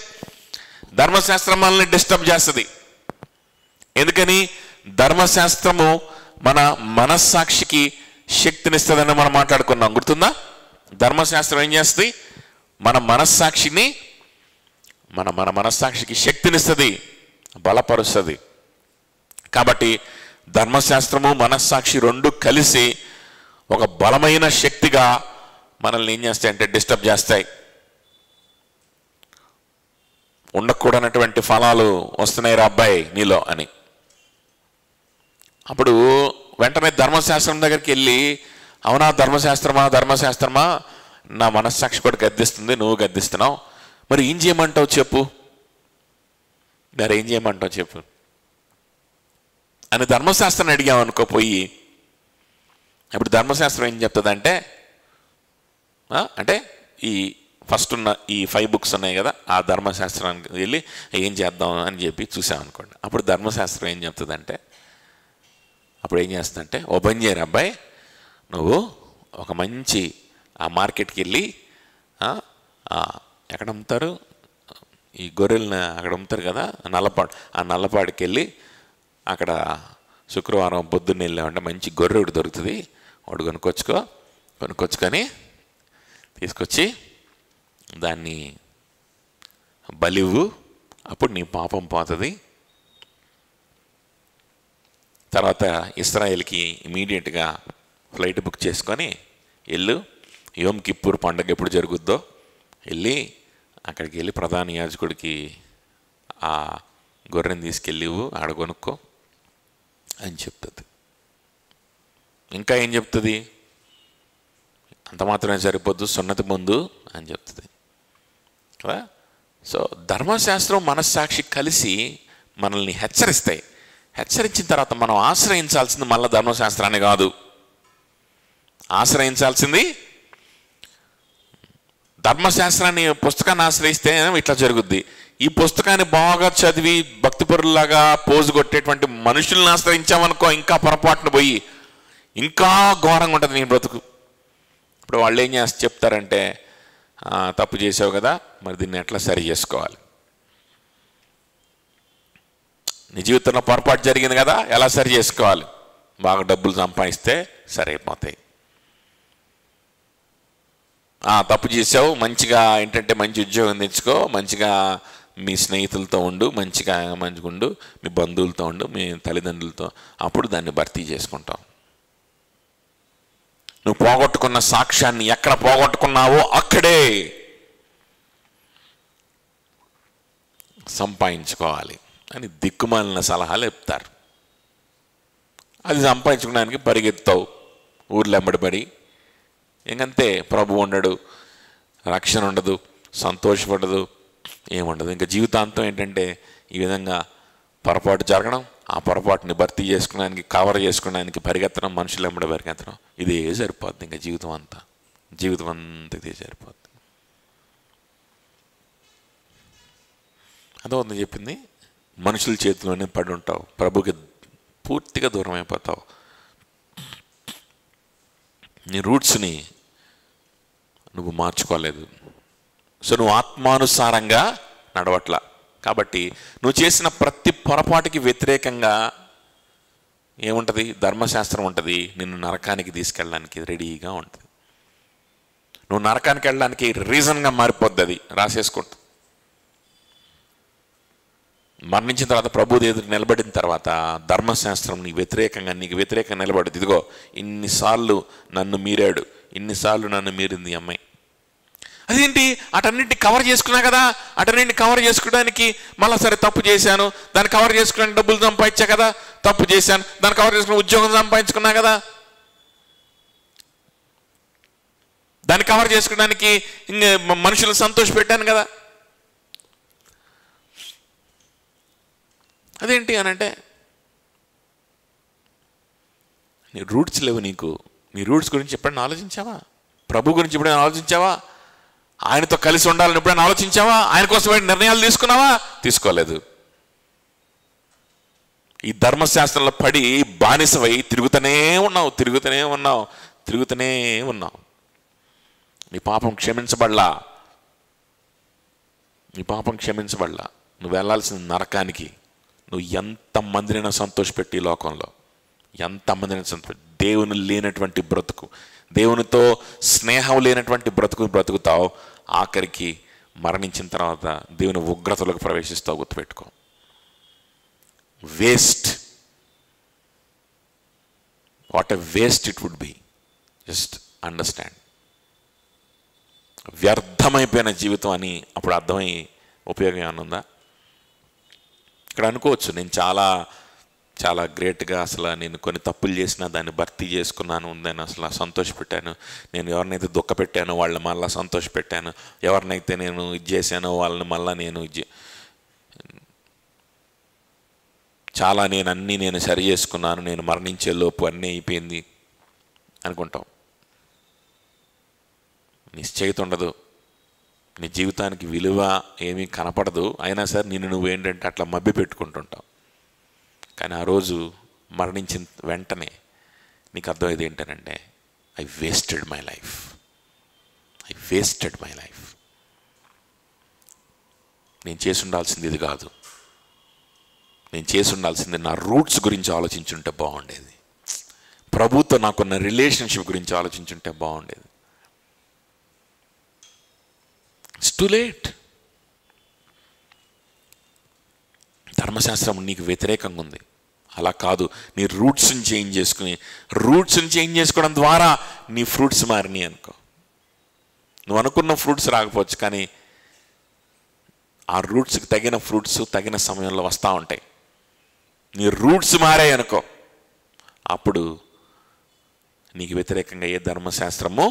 ధర్మశాస్త్రం మనల్ని డిస్టర్బ్ చేస్తుంది. ఎందుకని? ధర్మశాస్త్రము మన మనస్సాక్షికి శక్తినిస్తుందని మనం మాట్లాడుకున్నాం, గుర్తుందా? ధర్మశాస్త్రం ఏం చేస్తుంది? మన మనస్సాక్షికి శక్తినిస్తుంది, బలపరుస్తుంది. కాబట్టి ధర్మశాస్త్రము మనస్సాక్షి రెండు కలిసి ఒక బలమైన శక్తిగా మనల్ని ఏం చేస్తాయంటే డిస్టర్బ్ చేస్తాయి. ఉండకూడనటువంటి ఫలాలు వస్తున్నాయి రా అబ్బాయి నీలో అని. అప్పుడు వెంటనే ధర్మశాస్త్రం దగ్గరికి వెళ్ళి, అవునా ధర్మశాస్త్రమా నా మనస్సాక్షి కూడా గద్దిస్తుంది, నువ్వు గద్దిస్తున్నావు, మరి ఏం చేయమంటావు చెప్పు అని ధర్మశాస్త్రాన్ని అడిగామనుకోపోయి, ఇప్పుడు ధర్మశాస్త్రం ఏం చెప్తుందంటే, అంటే ఈ ఫస్ట్ ఉన్న ఈ 5 బుక్స్ ఉన్నాయి కదా, ఆ ధర్మశాస్త్రానికి వెళ్ళి ఏం చేద్దాం అని చెప్పి చూసామనుకోండి. అప్పుడు ధర్మశాస్త్రం ఏం చెప్తుందంటే, ఓ పని చేయరు అబ్బాయి, నువ్వు ఒక మంచి ఆ మార్కెట్కి వెళ్ళి, ఎక్కడ అమ్ముతారు ఈ గొర్రెలను, అక్కడ అమ్ముతారు కదా ఆ నల్లపాడికి వెళ్ళి అక్కడ శుక్రవారం పొద్దున్న వెళ్ళామంటే మంచి గొర్రె ఒకటి దొరుకుతుంది, వాడు కొనుక్కొచ్చుకొని తీసుకొచ్చి దాన్ని బలివ్వు, అప్పుడు నీ పాపం పోతుంది. తర్వాత ఇస్రాయేల్కి ఇమీడియట్గా ఫ్లైట్ బుక్ చేసుకొని వెళ్ళు, యోమ్ కిప్పూర్ పండుగ ఎప్పుడు జరుగుద్దో వెళ్ళి అక్కడికి వెళ్ళి ప్రధాన యాజకుడికి ఆ గొర్రెని తీసుకెళ్ళివు, ఆడ కొనుక్కో అని చెప్తుంది. ఇంకా ఏం చెప్తుంది? అంత మాత్రమే సరిపోద్దు, సున్నతి ముందు అని చెప్తుంది కదా. సో ధర్మశాస్త్రం మనస్సాక్షి కలిసి మనల్ని హెచ్చరిస్తాయి. హెచ్చరించిన తర్వాత మనం ఆశ్రయించాల్సింది మళ్ళీ ధర్మశాస్త్రాన్ని కాదు, ఆశ్రయించాల్సింది ధర్మశాస్త్రాన్ని, పుస్తకాన్ని ఆశ్రయిస్తే ఇట్లా జరుగుద్ది. ఈ పుస్తకాన్ని బాగా చదివి భక్తిపరులాగా పోజు కొట్టేటువంటి మనుషుల్ని ఆశ్రయించామనుకో, ఇంకా పొరపాటును పోయి ఇంకా ఘోరంగా ఉంటుంది నీ బ్రతుకు. ఇప్పుడు వాళ్ళు ఏం చెప్తారంటే, తప్పు చేసావు కదా, మరి దీన్ని ఎట్లా సరి చేసుకోవాలి, నీ జీవితంలో పొరపాటు జరిగింది కదా, ఎలా సరి చేసుకోవాలి, బాగా డబ్బులు సంపాదిస్తే సరైపోతాయి. తప్పు చేసావు, మంచిగా ఏంటంటే మంచి ఉద్యోగం తెచ్చుకో, మంచిగా మీ స్నేహితులతో ఉండు, మంచిగా ఉండు, మీ బంధువులతో ఉండు, మీ తల్లిదండ్రులతో, అప్పుడు దాన్ని భర్తీ చేసుకుంటావు. నువ్వు పోగొట్టుకున్న సాక్ష్యాన్ని ఎక్కడ పోగొట్టుకున్నావో అక్కడే సంపాదించుకోవాలి అని దిక్కుమాలిన సలహాలు చెప్తారు. అది సంపాదించుకోవడానికి పరిగెత్తావు, ఊర్లో ఎంబడిపడి, ఇంకంతే. ప్రభు ఉండడు, రక్షణ ఉండదు, సంతోషపడదు, ఏముండదు. ఇంకా జీవితాంతం ఏంటంటే ఈ విధంగా పొరపాటు జరగడం, ఆ పొరపాటుని భర్తీ చేసుకోవడానికి, కవర్ చేసుకోవడానికి పరిగెత్తడం, మనుషులు ఎంబడి పరిగెత్తడం, ఇదే సరిపోద్ది. ఇంకా జీవితం అంతా ఇదే సరిపోద్ది. అదవుతుంది చెప్పింది. మనుషుల చేతిలోనే పడి ఉంటావు, ప్రభుకి పూర్తిగా దూరం అయిపోతావు. నీ రూట్స్ని నువ్వు మార్చుకోలేదు. సో నువ్వు ఆత్మానుసారంగా నడవట్లా. కాబట్టి నువ్వు చేసిన ప్రతి పొరపాటుకి వ్యతిరేకంగా ఏముంటుంది? ధర్మశాస్త్రం ఉంటుంది, నిన్ను నరకానికి తీసుకెళ్ళడానికి రెడీగా ఉంటుంది. నువ్వు నరకానికి వెళ్ళడానికి రీజన్గా మారిపోద్ది. అది రాసేసుకుంటా. మరణించిన తర్వాత ప్రభు ఎదురు నిలబడిన తర్వాత ధర్మశాస్త్రం నీకు వ్యతిరేకంగా నిలబడుతుంది. ఇదిగో ఇన్నిసార్లు నన్ను మీరాడు, ఇన్నిసార్లు నన్ను మీరింది ఈ అమ్మాయి. అదేంటి? అటన్నింటిని కవర్ చేసుకున్నా కదా, అటన్నింటిని కవర్ చేసుకోవడానికి మళ్ళీ సరే తప్పు చేశాను, దాన్ని కవర్ చేసుకోవడానికి డబ్బులు సంపాదించా కదా, తప్పు చేశాను, దాన్ని కవర్ చేసుకుని ఉద్యోగం సంపాదించుకున్నా కదా, దాన్ని కవర్ చేసుకోవడానికి మనుషులు సంతోష పెట్టాను కదా. అదేంటి అని అంటే నీ రూట్స్ లేవు నీకు. నీ రూట్స్ గురించి ఎప్పుడైనా ఆలోచించావా? ప్రభు గురించి ఎప్పుడైనా ఆలోచించావా? ఆయనతో కలిసి ఉండాలని ఎప్పుడైనా ఆలోచించావా? ఆయన కోసం నిర్ణయాలు తీసుకున్నావా? తీసుకోలేదు. ఈ ధర్మశాస్త్రంలో పడి బానిసవై తిరుగుతూనే ఉన్నావు. నీ పాపం క్షమించబడలా. నువ్వు వెళ్ళాల్సిన నరకానికి. నువ్వు ఎంతమందినైనా సంతోషపెట్టి లోకంలో ఎంతమందినైనా సంతోషపెట్టి దేవుని లేనటువంటి బ్రతుకు, దేవునితో స్నేహం లేనటువంటి బ్రతుకుతావు. ఆఖరికి మరణించిన తర్వాత దేవుని ఉగ్రతలోకి ప్రవేశిస్తావు. గుర్తుపెట్టుకో. Waste. What a waste it would be. Just understand. వ్యర్థమైపోయిన జీవితం అని అప్పుడు అర్థమై ఉపయోగం ఏమైనా ఉందా? ఇక్కడ అనుకోవచ్చు, నేను చాలా గ్రేట్గా అసలు నేను కొన్ని తప్పులు చేసినా దాన్ని భర్తీ చేసుకున్నాను, నేను అసలు సంతోషపెట్టాను, నేను ఎవరినైతే దుఃఖపెట్టానో వాళ్ళని మళ్ళీ సంతోషపెట్టాను, ఎవరినైతే నేను ఇది చేశానో వాళ్ళని మళ్ళీ నేను చాలా నేను సరి చేసుకున్నాను, నేను మరణించే లోపు అన్నీ అయిపోయింది అనుకుంటాం. నిశ్చయిత ఉండదు, నీ జీవితానికి విలువ ఏమీ కనపడదు. అయినా సరే నువ్వేంటంటే అట్లా మభ్య పెట్టుకుంటుంటావు. కానీ ఆ రోజు మరణించిన వెంటనే నీకు అర్థమయ్యేది ఏంటనంటే ఐ వేస్టెడ్ మై లైఫ్. నేను చేసి ఉండాల్సింది ఇది కాదు. నేను చేసి ఉండాల్సింది నా రూట్స్ గురించి ఆలోచించుంటే బాగుండేది. ప్రభుతో నాకున్న రిలేషన్షిప్ గురించి ఆలోచించుంటే బాగుండేది. It's too late. ధర్మశాస్త్రం నీకు వ్యతిరేకంగా ఉంది. అలా కాదు, నీ రూట్స్ని చేంజ్ చేసుకోవడం ద్వారా నీ ఫ్రూట్స్ మారినాయి అనుకో. నువ్వు అనుకున్న ఫ్రూట్స్ రాకపోవచ్చు, కానీ ఆ రూట్స్కి తగిన ఫ్రూట్స్ తగిన సమయంలో వస్తూ ఉంటాయి. నీ రూట్స్ మారాయి అనుకో, అప్పుడు నీకు వ్యతిరేకంగా ఏ ధర్మశాస్త్రము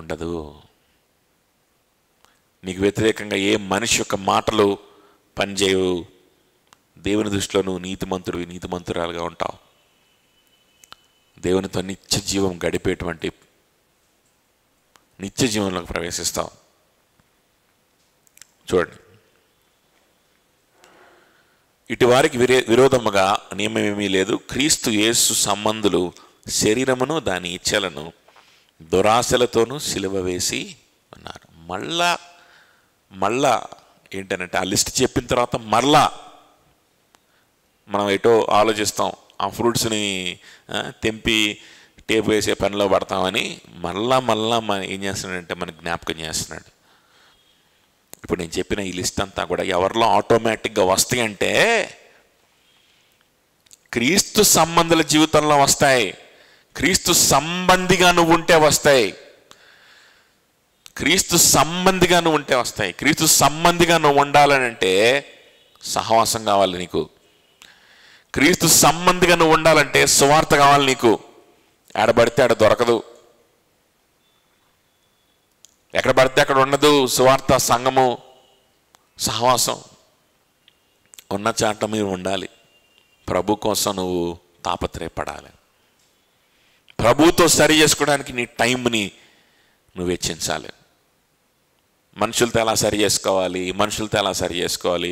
ఉండదు. నీకు వ్యతిరేకంగా ఏ మనిషి యొక్క మాటలు పనిచేయవు. దేవుని దృష్టిలో నువ్వు నీతిమంతురాలుగా ఉంటావు. దేవునితో నిత్య జీవం గడిపేటువంటి నిత్య జీవంలోకి ప్రవేశిస్తావు. చూడండి, ఇటు వారికి విరోధముగా నియమమేమీ లేదు. క్రీస్తు యేసు సంబంధులు శరీరమును దాని ఇచ్చలను దురాశలతోనూ సిలువ వేసి ఉన్నారు. మళ్ళా ఏంటనంటే ఆ లిస్ట్ చెప్పిన తర్వాత మరలా మనం ఎటో ఆలోచిస్తాం, ఆ ఫ్రూట్స్ని తెంపి టేపు వేసే పనిలో పడతామని మళ్ళా ఏం చేస్తున్నాడంటే మనకు జ్ఞాపకం చేస్తున్నాడు. ఇప్పుడు నేను చెప్పిన ఈ లిస్ట్ అంతా కూడా ఎవరిలో ఆటోమేటిక్గా వస్తాయి అంటే క్రీస్తు సంబంధుల జీవితంలో వస్తాయి. క్రీస్తు సంబంధిగా నువ్వు ఉంటే వస్తాయి. క్రీస్తు సంబంధిగా నువ్వు ఉండాలని అంటే సహవాసం కావాలి నీకు. క్రీస్తు సంబంధిగా నువ్వు ఉండాలంటే సువార్త కావాలి నీకు. ఎడబడితే ఆడ దొరకదు, ఎక్కడ పడితే అక్కడ ఉండదు. సువార్త, సంఘము, సహవాసం ఉన్న చాట మీరు ఉండాలి. ప్రభు కోసం నువ్వు తాపత్రయపడాలి. ప్రభుతో సరి చేసుకోవడానికి నీ టైంని నువ్వు వెచ్చించాలి. మనుషులతో ఎలా సరి చేసుకోవాలి,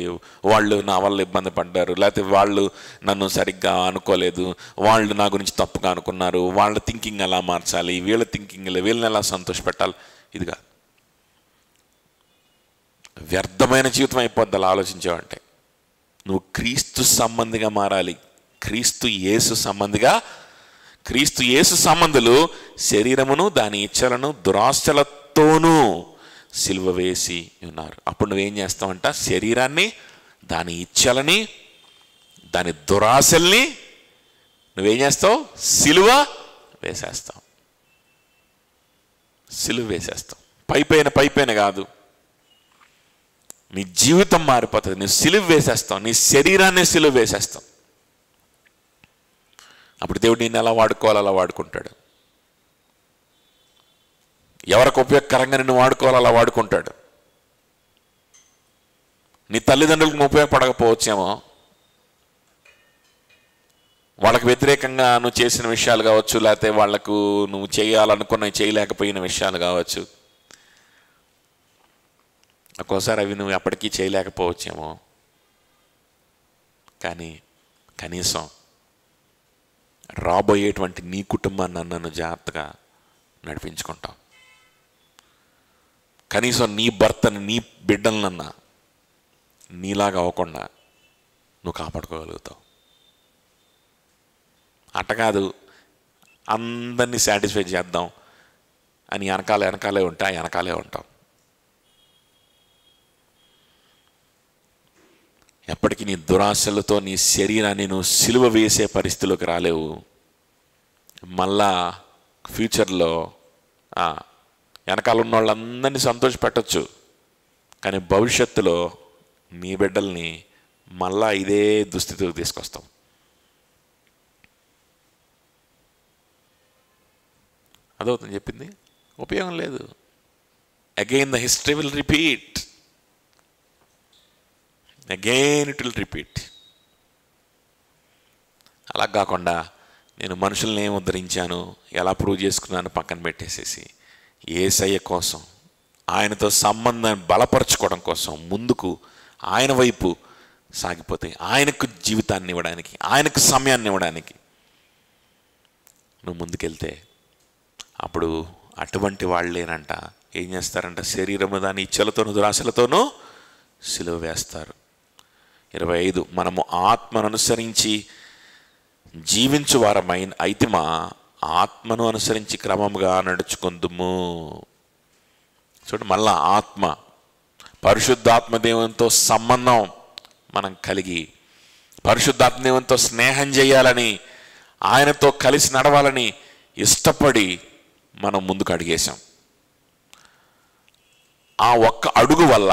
వాళ్ళు నా వల్ల ఇబ్బంది పడ్డారు, లేకపోతే వాళ్ళు నన్ను సరిగ్గా అనుకోలేదు, వాళ్ళు నా గురించి తప్పుగా అనుకున్నారు, వాళ్ళ థింకింగ్ ఎలా మార్చాలి, వీళ్ళ థింకింగ్లో వీళ్ళని ఎలా సంతోషపెట్టాలి. ఇది కాదు. వ్యర్థమైన జీవితం అయిపోద్ది అలా ఆలోచించావంటే. నువ్వు క్రీస్తు సంబంధిగా మారాలి. క్రీస్తు యేసు సంబంధులు శరీరమును దాని ఇచ్చలను దురాశలతోనూ సిలువ వేసి ఉన్నారు. అప్పుడు నువ్వేం చేస్తావంట? శరీరాన్ని, దాని ఇచ్చలని, దాని దురాశల్ని నువ్వేం చేస్తావు? సిలువ వేసేస్తావు. పైపైన కాదు, నీ జీవితం మారిపోతుంది. నువ్వు సిలువ వేసేస్తావు, నీ శరీరాన్ని సిలువ వేసేస్తావు. అప్పుడు దేవుడు నిన్ను ఎలా వాడుకోవాలో అలా వాడుకుంటాడు. ఎవరికి ఉపయోగకరంగా నిన్ను వాడుకోవాలో అలా వాడుకుంటాడు. నీ తల్లిదండ్రులకు నువ్వు ఉపయోగపడకపోవచ్చేమో, వాళ్ళకు వ్యతిరేకంగా నువ్వు చేసిన విషయాలు కావచ్చు, లేకపోతే వాళ్లకు నువ్వు చేయాలనుకున్నవి చేయలేకపోయిన విషయాలు కావచ్చు. ఒక్కోసారి అవి నువ్వు ఎప్పటికీ చేయలేకపోవచ్చేమో, కానీ కనీసం రాబోయేటువంటి నీ కుటుంబాన్ని నన్ను జాగ్రత్తగా నడిపించుకుంటావు. కనీసం నీ భర్తని, నీ బిడ్డలనన్నా నీలాగా అవ్వకుండా నువ్వు కాపాడుకోగలుగుతావు. అట్ట కాదు, అందరినీ సాటిస్ఫై చేద్దాం అని వెనకాలే ఉంటాం. ఎప్పటికీ నీ దురాశలతో నీ శరీరాన్ని నువ్వు సిలువ వేసే పరిస్థితిలోకి రాలేవు. మళ్ళా ఫ్యూచర్లో వెనకాల ఉన్న వాళ్ళందరినీ సంతోషపెట్టచ్చు, కానీ భవిష్యత్తులో నీ బిడ్డల్ని మళ్ళా ఇదే దుస్థితికి తీసుకొస్తాం. అదవుతుంది చెప్పింది, ఉపయోగం లేదు. Again the history will repeat. Again it will repeat. అలా కాకుండా నేను మనుషుల్ని ఏం ఉద్ధరించాను, ఎలా ప్రూవ్ చేసుకున్నాను పక్కన పెట్టేసేసి యేసయ్య కోసం, ఆయనతో సంబంధాన్ని బలపరచుకోవడం కోసం ముందుకు ఆయన వైపు సాగిపోతే, ఆయనకు జీవితాన్ని ఇవ్వడానికి, ఆయనకు సమయాన్ని ఇవ్వడానికి నువ్వు ముందుకెళ్తే, అప్పుడు అటువంటి వాళ్ళేనంట ఏం చేస్తారంట? శరీరము దాని ఇచ్చలతోనూ దురాశలతోనూ సిలువ వేస్తారు. 25, మనము ఆత్మను అనుసరించి జీవించు వారమైన అయితిమా ఆత్మను అనుసరించి క్రమముగా నడుచుకుందుము. చూడండి, మళ్ళా ఆత్మ, పరిశుద్ధాత్మ దేవునితో సంబంధం మనం కలిగి, పరిశుద్ధాత్మ దేవునితో స్నేహం చేయాలని, ఆయనతో కలిసి నడవాలని ఇష్టపడి మనం ముందుకు అడిగేశాం. ఆ ఒక్క అడుగు వల్ల,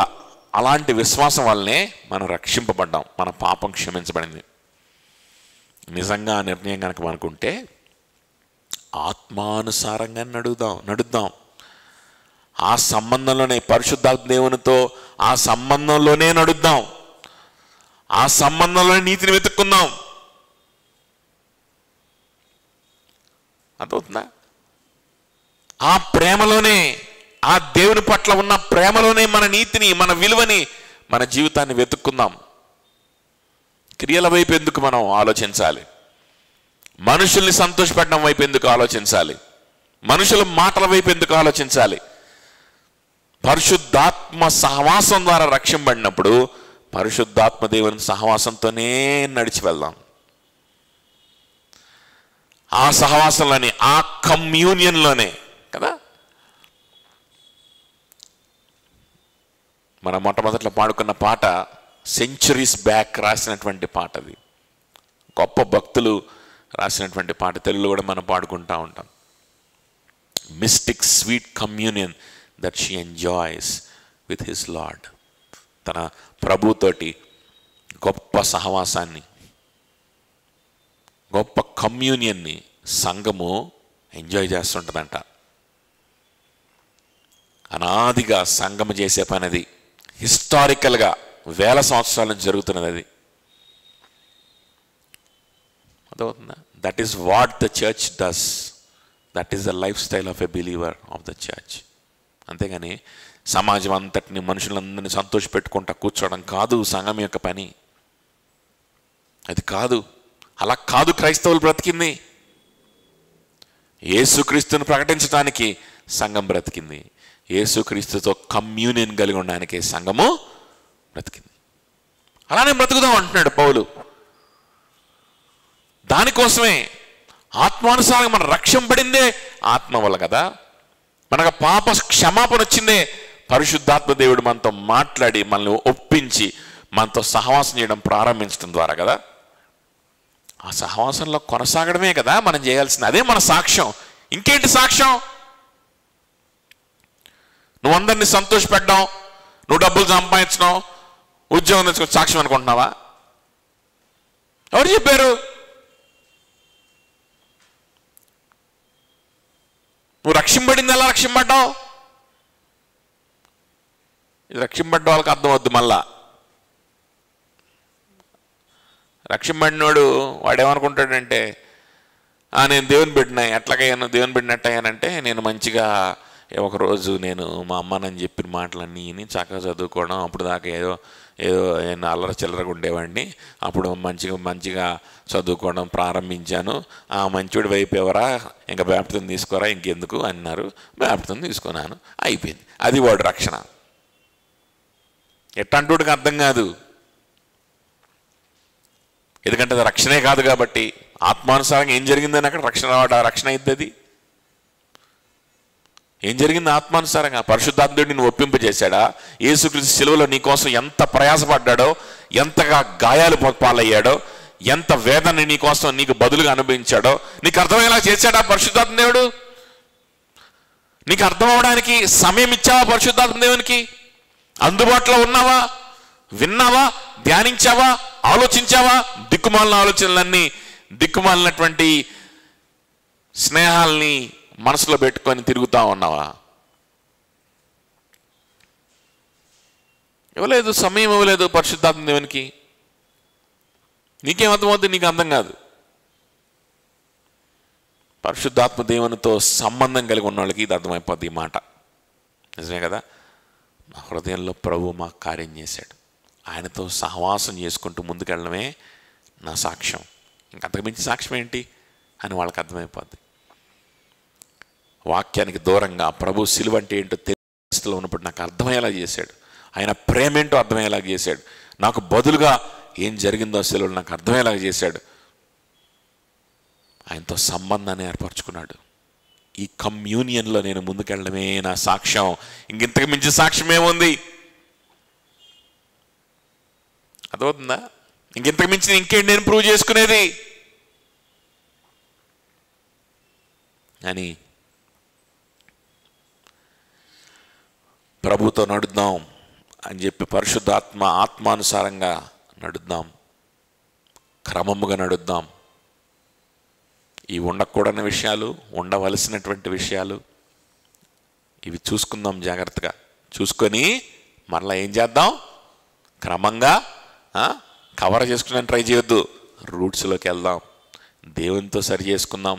అలాంటి విశ్వాసం వల్లనే మనం రక్షింపబడ్డాం, మన పాపం క్షమించబడింది. నిజంగా ఆ నిర్ణయం కనుక మనకుంటే ఆత్మానుసారంగా నడుద్దాం. ఆ సంబంధంలోనే, పరిశుద్ధాత్మ దేవునితో ఆ సంబంధంలోనే నడుద్దాం. ఆ సంబంధంలోనే నీతిని వెతుక్కుందాం. అర్థమవుతుందా? ఆ ప్రేమలోనే, ఆ దేవుని పట్ల ఉన్న ప్రేమలోనే మన నీతిని, మన విలువని, మన జీవితాన్ని వెతుక్కుందాం. క్రియల వైపు ఎందుకు మనం ఆలోచించాలి? మనుషుల్ని సంతోషపెట్టడం వైపు ఎందుకు ఆలోచించాలి? మనుషుల మాటల వైపు ఎందుకు ఆలోచించాలి? పరిశుద్ధాత్మ సహవాసం ద్వారా రక్షింపబడినప్పుడు పరిశుద్ధాత్మ దేవుని సహవాసంతోనే నడిచి వెళ్దాం. ఆ సహవాసంలోనే, ఆ కమ్యూనియన్లోనే కదా. మనం మొట్టమొదట్లో పాడుకున్న పాట సెంచురీస్ బ్యాక్ రాసినటువంటి పాట. అది గొప్ప భక్తులు రాసినటువంటి పాట. తెలుగులో కూడా మనం పాడుకుంటూ ఉంటాం. Mystic sweet communion that she enjoys with his lord. తన ప్రభుతోటి గొప్ప సహవాసాన్ని, గొప్ప కమ్యూనియన్ని సంఘము ఎంజాయ్ చేస్తుంటుందంట. అనాదిగా సంఘము చేసే పని అది. హిస్టారికల్గా వేల సంవత్సరాల నుంచి జరుగుతున్నది అది. అర్థమవుతుందా? That is what the church does. That is the life style of a believer of the church. అంతేగాని సమాజం అంతటిని మనుషులందరినీ సంతోషపెట్టుకుంటా కూర్చోవడం కాదు సంఘం యొక్క పని. అది కాదు. అలా కాదు క్రైస్తవులు బ్రతికింది. యేసుక్రీస్తుని ప్రకటించడానికి సంఘం బ్రతికింది. యేసుక్రీస్తుతో కమ్యూనియన్ కలిగి ఉండడానికి సంఘము బ్రతికింది. అలానే బ్రతుకుదాం అంటున్నాడు పౌలు. దానికోసమే ఆత్మానుసారంగా మనం రక్షింపబడిందే ఆత్మ వల్ల కదా. మనకు పాప క్షమాపణ వచ్చిందే పరిశుద్ధాత్మ దేవుడు మనతో మాట్లాడి మనల్ని ఒప్పించి మనతో సహవాసం చేయడం ప్రారంభించడం ద్వారా కదా. ఆ సహవాసంలో కొనసాగడమే కదా మనం చేయాల్సింది. అదే మన సాక్ష్యం. ఇంకేంటి సాక్ష్యం? నువ్వు అందరినీ సంతోషపెట్టడం, నువ్వు డబ్బులు సంపాదించడం, ఉద్యోగం తెచ్చుకుని సాక్ష్యం అనుకుంటున్నావా? ఎవరు చెప్పారు? నువ్వు రక్షింపబడింది ఎలా రక్షింపడ్డావు? ఇది రక్షింపడ్డ వాళ్ళకి అర్థం అవుద్ది. మళ్ళా రక్షింపడినోడు వాడేమనుకుంటాడంటే, నేను దేవుని బిడ్డన, ఎట్లాగయ్యాను దేవుని బిడ్డనట్టయ్యానంటే, నేను మంచిగా ఒకరోజు నేను మా అమ్మ నన్ను చెప్పిన మాటలన్నీ చక్కగా చదువుకోవడం, అప్పుడు దాకా ఏదో నేను అల్లర చిల్లరగా ఉండేవాడిని, అప్పుడు మంచిగా చదువుకోవడం ప్రారంభించాను. ఆ మంచివాడి వైపు ఎవరా, ఇంకా బాప్తిజం తీసుకోరా, ఇంకెందుకు అన్నారు. బాప్తిజం తీసుకున్నాను, అయిపోయింది. అది వాడు రక్షణ. ఎట్టంటోడికి అర్థం కాదు. ఎందుకంటే అది రక్షణే కాదు కాబట్టి. ఆత్మానుసారంగా ఏం జరిగిందని అక్కడ రక్షణ అయింది. అది ఏం జరిగింది? ఆత్మానుసారంగా పరిశుద్ధాత్ముడు నిన్ను ఒప్పింపజేశాడా? యేసుక్రీస్తు శిలువలో నీ కోసం ఎంత ప్రయాసపడ్డాడో, ఎంతగా గాయాలు పాలయ్యాడో, ఎంత వేదన నీ కోసం నీకు బదులుగా అనుభవించాడో నీకు అర్థమయ్యేలా చేశాడా పరిశుద్ధాత్మ దేవుడు? నీకు అర్థం అవడానికి సమయం ఇచ్చావా పరిశుద్ధాత్మ దేవునికి? అందుబాటులో ఉన్నావా? విన్నావా? ధ్యానించావా? ఆలోచించావా? దిక్కుమాలిన ఆలోచనలన్నీ, దిక్కుమాలినటువంటి స్నేహాల్ని మనసులో పెట్టుకొని తిరుగుతా ఉన్నావా? ఇవ్వలేదు, సమయం ఇవ్వలేదు పరిశుద్ధాత్మ దేవునికి. నీకేం అర్థమవుతుంది? నీకు అర్థం కాదు. పరిశుద్ధాత్మ దేవునితో సంబంధం కలిగి ఉన్న వాళ్ళకి ఇది అర్థమైపోద్ది ఈ మాట. నిజమే కదా. మా హృదయంలో ప్రభు మాకు కార్యం చేశాడు, ఆయనతో సహవాసం చేసుకుంటూ ముందుకెళ్ళడమే నా సాక్ష్యం, ఇంకంతకు మించి సాక్ష్యం ఏంటి అని వాళ్ళకి అర్థమైపోద్ది. వాక్యానికి దూరంగా ప్రభు సిలువ అంటే ఏంటో తెలియలో ఉన్నప్పుడు నాకు అర్థమయ్యేలా చేశాడు. ఆయన ప్రేమ ఏంటో అర్థమయ్యేలా చేశాడు. నాకు బదులుగా ఏం జరిగిందో సిలువలో నాకు అర్థమయ్యేలా చేశాడు. ఆయనతో సంబంధాన్ని ఏర్పరచుకున్నాడు. ఈ కమ్యూనియన్లో నేను ముందుకెళ్ళడమే నా సాక్ష్యం. ఇంకెంతకు మించి సాక్ష్యం ఏముంది? అర్థమవుతుందా? ఇంకెంతకు మించి ఇంకేంటి నేను ప్రూవ్ చేసుకునేది అని. ప్రభుతో నడుద్దాం అని చెప్పి పరిశుద్ధాత్మ ఆత్మానుసారంగా నడుద్దాం, క్రమముగా నడుద్దాం. ఈ ఉండకూడని విషయాలు, ఉండవలసినటువంటి విషయాలు ఇవి చూసుకుందాం జాగ్రత్తగా. చూసుకొని మరలా ఏం చేద్దాం? క్రమంగా కవర్ చేసుకుని ట్రై చేయొద్దు, రూట్స్లోకి వెళ్దాం, దేవునితో సరి చేసుకుందాం.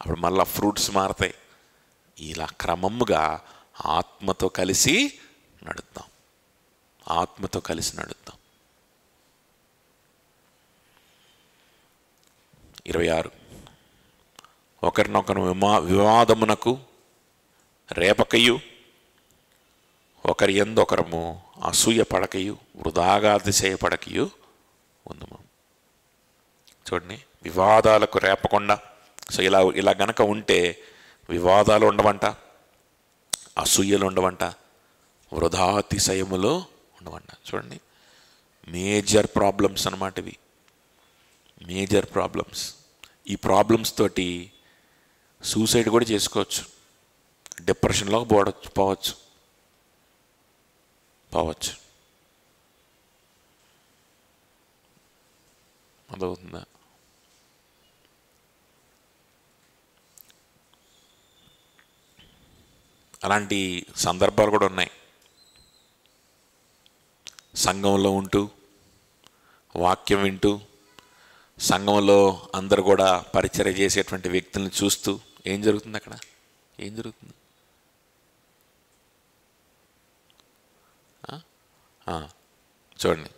అప్పుడు మళ్ళీ ఫ్రూట్స్ మారతాయి. ఇలా క్రమముగా ఆత్మతో కలిసి నడుద్దాం, ఆత్మతో కలిసి నడుద్దాం. 26 ఒకరినొకరు వివాదమునకు రేపకయు, ఒకరి యందు ఒకరము అసూయ పడకయు, వృధాగా అతిశయపడకయు ఉందము. చూడండి, వివాదాలకు రేపకుండా. సో ఇలా గనక ఉంటే వివాదాలు ఉండవంట, అసూయలు ఉండవంట, వృధాతిశయములో ఉండవంట. చూడండి, మేజర్ ప్రాబ్లమ్స్ అన్నమాట ఇవి, మేజర్ ప్రాబ్లమ్స్. ఈ ప్రాబ్లమ్స్ తోటి సూసైడ్ కూడా చేసుకోవచ్చు, డిప్రెషన్లోకి పోవచ్చు. అదవుతుందా? అలాంటి సందర్భాలు కూడా ఉన్నాయి. సంఘంలో ఉంటూ వాక్యం వింటూ సంఘంలో అందరు కూడా పరిచర్య చేసేటువంటి వ్యక్తులను చూస్తూ ఏం జరుగుతుంది? అక్కడ ఏం జరుగుతుంది? చూడండి,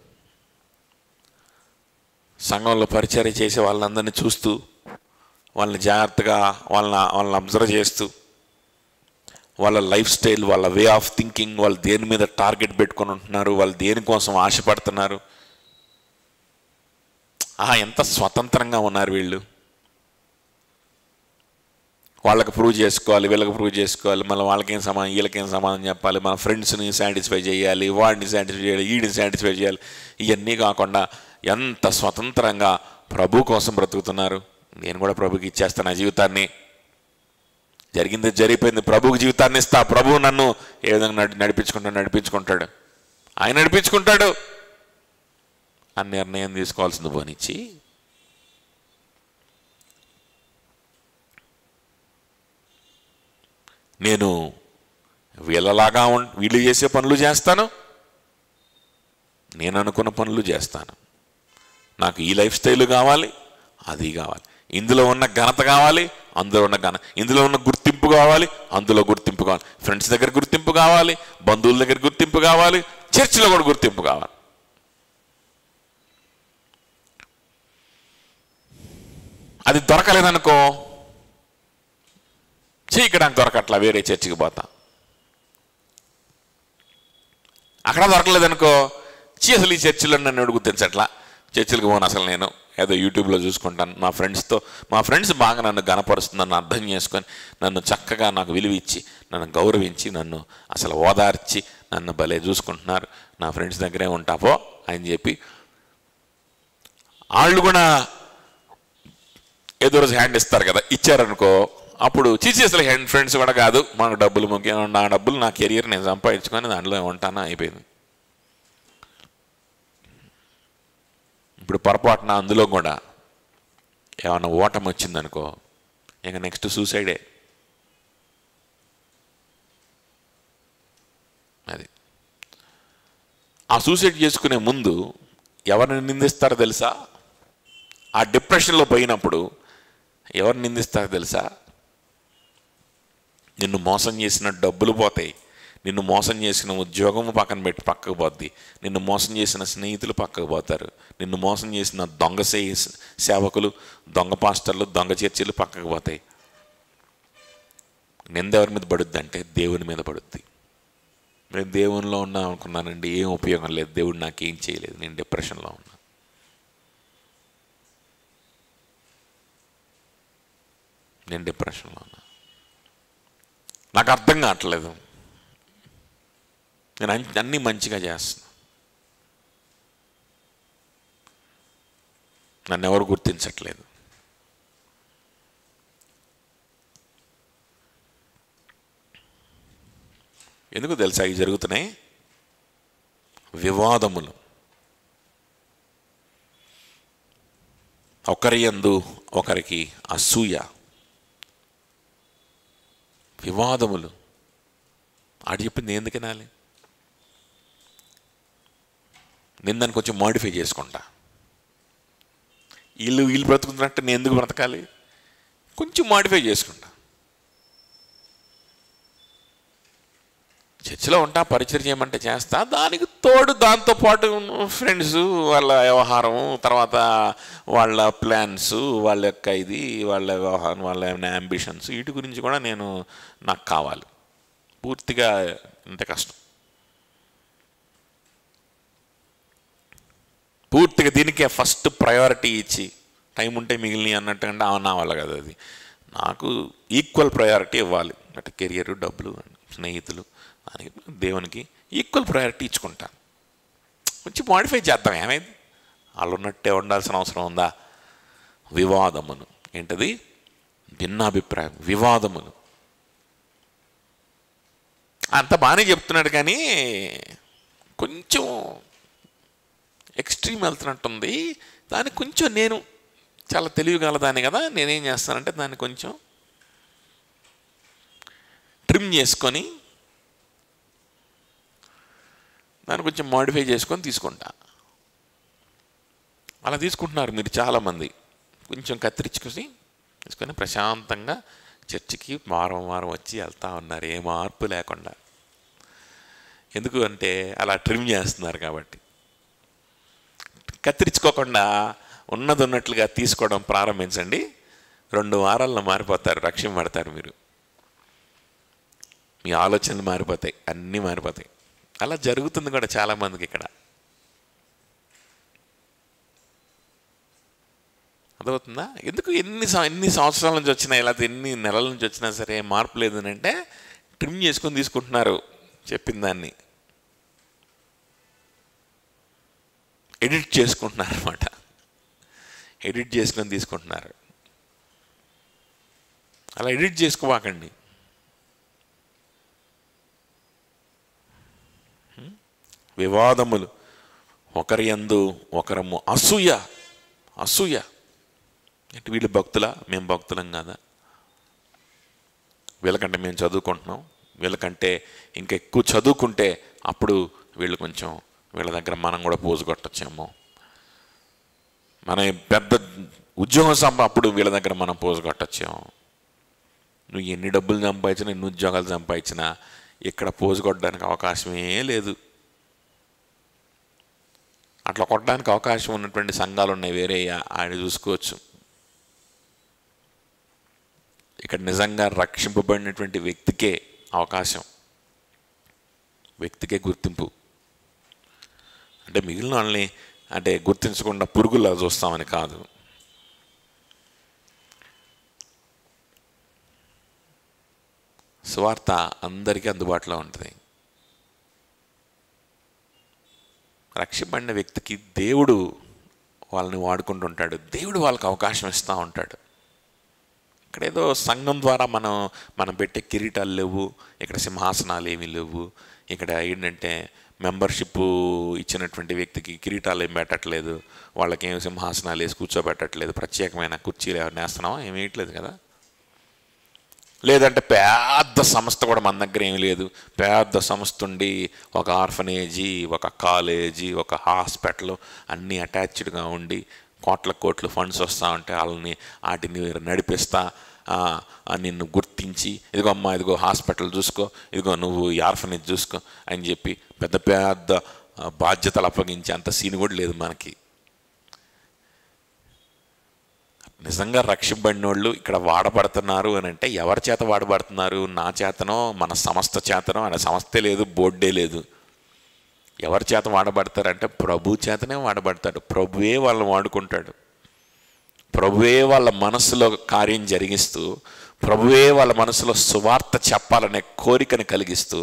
సంఘంలో పరిచర్య చేసే వాళ్ళందరినీ చూస్తూ, వాళ్ళని జాగ్రత్తగా వాళ్ళని అబ్జర్వ్ చేస్తూ, వాళ్ళ లైఫ్ స్టైల్, వాళ్ళ వే ఆఫ్ థింకింగ్, వాళ్ళు దేని మీద టార్గెట్ పెట్టుకొని ఉంటున్నారు, వాళ్ళు దేనికోసం ఆశపడుతున్నారు, ఎంత స్వతంత్రంగా ఉన్నారు వీళ్ళు. వాళ్ళకి ప్రూవ్ చేసుకోవాలి, వీళ్ళకి ప్రూవ్ చేసుకోవాలి, మళ్ళీ వాళ్ళకేం సమాధానం, వీళ్ళకేం సమాధానం చెప్పాలి, మన ఫ్రెండ్స్ని సాటిస్ఫై చేయాలి, వాడిని సాటిస్ఫై చేయాలి, వీడిని సాటిస్ఫై చేయాలి. ఇవన్నీ కాకుండా ఎంత స్వతంత్రంగా ప్రభు కోసం బ్రతుకుతున్నారు. నేను కూడా ప్రభుకి ఇచ్చేస్తాను ఆ జీవితాన్ని, జరిగింది జరిగిపోయింది, ప్రభుకి జీవితాన్ని ఇస్తా, ప్రభువు నన్ను ఏ విధంగా నడిపించుకుంటాడు, ఆయన నడిపించుకుంటాడు అని నిర్ణయం తీసుకోవాల్సింది పోనిచ్చి, నేను వీళ్ళలాగా వీళ్ళు చేసే పనులు చేస్తాను, నేను అనుకున్న పనులు చేస్తాను, నాకు ఈ లైఫ్ స్టైల్ కావాలి, అది కావాలి, ఇందులో ఉన్న ఘనత కావాలి, అందులో ఉన్న ఇందులో ఉన్న గుర్తింపు కావాలి, అందులో గుర్తింపు కావాలి, ఫ్రెండ్స్ దగ్గర గుర్తింపు కావాలి, బంధువుల దగ్గర గుర్తింపు కావాలి, చర్చిలో కూడా గుర్తింపు కావాలి. అది దొరకలేదనుకో, ఇక్కడ నాకు దొరకట్లా, వేరే చర్చికి పోతా. అక్కడ దొరకలేదనుకో, అసలు ఈ చర్చిలో నన్ను గుర్తించట్లా, చర్చిలకు పోను అసలు, నేను ఏదో యూట్యూబ్లో చూసుకుంటాను, మా ఫ్రెండ్స్ బాగా నన్ను గణపరుస్తుంది, నన్ను అర్థం చేసుకొని, నన్ను చక్కగా నాకు విలువ ఇచ్చి, నన్ను గౌరవించి, నన్ను అసలు ఓదార్చి, నన్ను భలే చూసుకుంటున్నారు, నా ఫ్రెండ్స్ దగ్గరే ఉంటాపో అని చెప్పి వాళ్ళు కూడా ఏదో రోజు హ్యాండ్ ఇస్తారు కదా, ఇచ్చారనుకో, అప్పుడు అసలు ఫ్రెండ్స్ కూడా కాదు, మనకు డబ్బులు ముఖ్యం, నా డబ్బులు, నా కెరియర్ నేను సంపాదించుకొని దాంట్లో ఉంటానా, అయిపోయింది. ఇప్పుడు పొరపాటున అందులో కూడా ఏమన్నా ఓటమి వచ్చిందనుకో, ఇంకా నెక్స్ట్ సూసైడే. అది ఆ సూసైడ్ చేసుకునే ముందు ఎవరిని నిందిస్తారో తెలుసా? ఆ డిప్రెషన్లో పోయినప్పుడు ఎవరిని నిందిస్తారో తెలుసా? నిన్ను మోసం చేసిన డబ్బులు పోతాయి, నిన్ను మోసం చేసిన ఉద్యోగం పక్కన పెట్టి పక్కకు పోద్ది, నిన్ను మోసం చేసిన స్నేహితులు పక్కకు పోతారు, నిన్ను మోసం చేసిన దొంగ సేవకులు, దొంగ పాస్టర్లు, దొంగ చర్చిలు పక్కకు పోతాయి. నింద ఎవరి మీద పడుద్ది అంటే దేవుని మీద పడుద్ది. నేను దేవునిలో ఉన్నా అనుకున్నానండి, ఏం ఉపయోగం లేదు, దేవుడు నాకేం చేయలేదు, నేను డిప్రెషన్లో ఉన్నా. నేను డిప్రెషన్లో ఉన్నా, నాకు అర్థం కావట్లేదు, నేను అన్నీ మంచిగా చేస్తున్నా, నన్ను ఎవరు గుర్తించట్లేదు. ఎందుకు తెలుసా ఇవి జరుగుతున్నాయి? వివాదములు, ఒకరి యందు ఒకరికి అసూయ, వివాదములు. ఆడు చెప్పింది ఎందుకు వినాలి? నేను దాన్ని కొంచెం మాడిఫై చేసుకుంటా. వీళ్ళు బ్రతుకుతున్నట్టు నేను ఎందుకు బ్రతకాలి? కొంచెం మాడిఫై చేసుకుంటా. చర్చిలో ఉంటా, పరిచయం చేయమంటే చేస్తా, దానికి తోడు దాంతోపాటు ఫ్రెండ్స్, వాళ్ళ వ్యవహారం, తర్వాత వాళ్ళ ప్లాన్స్, వాళ్ళ యొక్క ఇది, వాళ్ళ వ్యవహారం, వాళ్ళ ఏమైనా అంబిషన్స్, వీటి గురించి కూడా నాకు కావాలి. పూర్తిగా ఇంత కష్టం, పూర్తిగా దీనికే ఫస్ట్ ప్రయారిటీ ఇచ్చి టైం ఉంటే మిగిలిన అన్నట్టుగా నా వల్ల కదా. అది నాకు ఈక్వల్ ప్రయారిటీ ఇవ్వాలి. అంటే కెరియర్, డబ్బులు, స్నేహితులు, దానికి దేవునికి ఈక్వల్ ప్రయారిటీ ఇచ్చుకుంటాను. కొంచెం మాడిఫై చేద్దాం, ఏమైంది, వాళ్ళు ఉన్నట్టే ఉండాల్సిన అవసరం ఉందా? వివాదమును, ఏంటది? భిన్నాభిప్రాయం, వివాదములు. అంత బాగానే చెప్తున్నాడు కానీ కొంచెం ఎక్స్ట్రీమ్ వెళ్తున్నట్టుంది. దానికి కొంచెం నేను చాలా తెలివిగలదాన్ని కదా, నేనేం చేస్తానంటే దాన్ని కొంచెం ట్రిమ్ చేసుకొని, దాన్ని కొంచెం మాడిఫై చేసుకొని తీసుకుంటా. అలా తీసుకుంటున్నారు మీరు చాలామంది. కొంచెం తీసుకొని ప్రశాంతంగా చర్చికి వారం వారం వచ్చి వెళ్తూ ఉన్నారు, ఏ మార్పు లేకుండా. ఎందుకు అంటే అలా ట్రిమ్ చేస్తున్నారు కాబట్టి. కత్తిరించుకోకుండా ఉన్నది ఉన్నట్లుగా తీసుకోవడం ప్రారంభించండి. 2 వారాల్లో మారిపోతారు, రక్షింపబడతారు మీరు. మీ ఆలోచనలు మారిపోతాయి, అన్నీ మారిపోతాయి. అలా జరుగుతుంది కూడా చాలామందికి ఇక్కడ. అర్థమవుతుందా? ఎందుకు ఎన్ని సంవత్సరాల నుంచి వచ్చినా, ఇలా ఎన్ని నెలల నుంచి వచ్చినా సరే మార్పు లేదు అంటే ట్రిమ్ చేసుకొని తీసుకుంటున్నారు చెప్పిన దాన్ని, ఎడిట్ చేసుకుంటున్నారు అనమాట. ఎడిట్ చేసుకొని తీసుకుంటున్నారు. అలా ఎడిట్ చేసుకోవాకండి. వివాదములు, ఒకరి యందు ఒకరము అసూయ. అంటే వీళ్ళు భక్తులా, మేము భక్తులం కాదా? వీళ్ళకంటే మేము చదువుకుంటున్నాం, వీళ్ళకంటే ఇంకా ఎక్కువ చదువుకుంటే అప్పుడు వీళ్ళ దగ్గర మనం కూడా పోజు కొట్టచ్చేమో, మన పెద్ద ఉద్యోగం అప్పుడు వీళ్ళ దగ్గర మనం పోజు కొట్టచ్చేమో. నువ్వు ఎన్ని డబ్బులు సంపాదించినా, ఎన్ని ఉద్యోగాలు సంపాదించినా ఇక్కడ పోజు కొట్టడానికి అవకాశమే లేదు. అట్లా కొట్టడానికి అవకాశం ఉన్నటువంటి సంఘాలు ఉన్నాయి, వేరే ఆయన చూసుకోవచ్చు. ఇక్కడ నిజంగా రక్షింపబడినటువంటి వ్యక్తికే అవకాశం, వ్యక్తికే గుర్తింపు. అంటే మిగిలిన వాళ్ళని అంటే గుర్తించకుండా పురుగులా చూస్తామని కాదు. సువార్త అందరికీ అందుబాటులో ఉంటుంది. రక్షింపబడిన వ్యక్తికి దేవుడు వాళ్ళని వాడుకుంటుంటాడు, దేవుడు వాళ్ళకి అవకాశం ఇస్తూ ఉంటాడు. ఇక్కడ ఏదో సంఘం ద్వారా మనం పెట్టే కిరీటాలు లేవు, ఇక్కడ సింహాసనాలు ఏమీ లేవు. ఇక్కడ ఏంటంటే మెంబర్షిప్ ఇచ్చినటువంటి వ్యక్తికి కిరీటాలు ఏం పెట్టట్లేదు, వాళ్ళకేం సింహాసనాలు వేసి కూర్చోబెట్టట్లేదు, ప్రత్యేకమైన కుర్చీలు ఎవరిని వేస్తున్నామా, ఏమి వేయట్లేదు కదా. లేదంటే పెద్ద సంస్థ కూడా మన దగ్గర ఏమీ లేదు. పెద్ద సంస్థ ఉండి ఒక ఆర్ఫనేజీ, ఒక కాలేజీ, ఒక హాస్పిటల్ అన్నీ అటాచ్డ్గా ఉండి కోట్ల ఫండ్స్ వస్తూ ఉంటే వాటిని నడిపిస్తా నిన్ను గుర్తించి, ఇదిగో అమ్మా, ఇదిగో హాస్పిటల్ చూసుకో, ఇదిగో నువ్వు ఈ ఆర్ఫనేజ్ చూసుకో అని చెప్పి పెద్ద బాధ్యతలు అప్పగించి అంత సీన్ కూడా లేదు మనకి. నిజంగా రక్షింపబడిన వాళ్ళు ఇక్కడ వాడబడుతున్నారు అని అంటే ఎవరి చేత వాడబడుతున్నారు? నా చేతనో, మన సంస్థ చేతనో? అనే సంస్థే లేదు, బోర్డే లేదు. ఎవరి చేత వాడబడతారంటే ప్రభు చేతనే వాడబడతాడు. ప్రభువే వాళ్ళని వాడుకుంటాడు. ప్రభువే వాళ్ళ మనసులో కార్యం జరిగిస్తూ, ప్రభువే వాళ్ళ మనసులో సువార్త చెప్పాలనే కోరికను కలిగిస్తూ,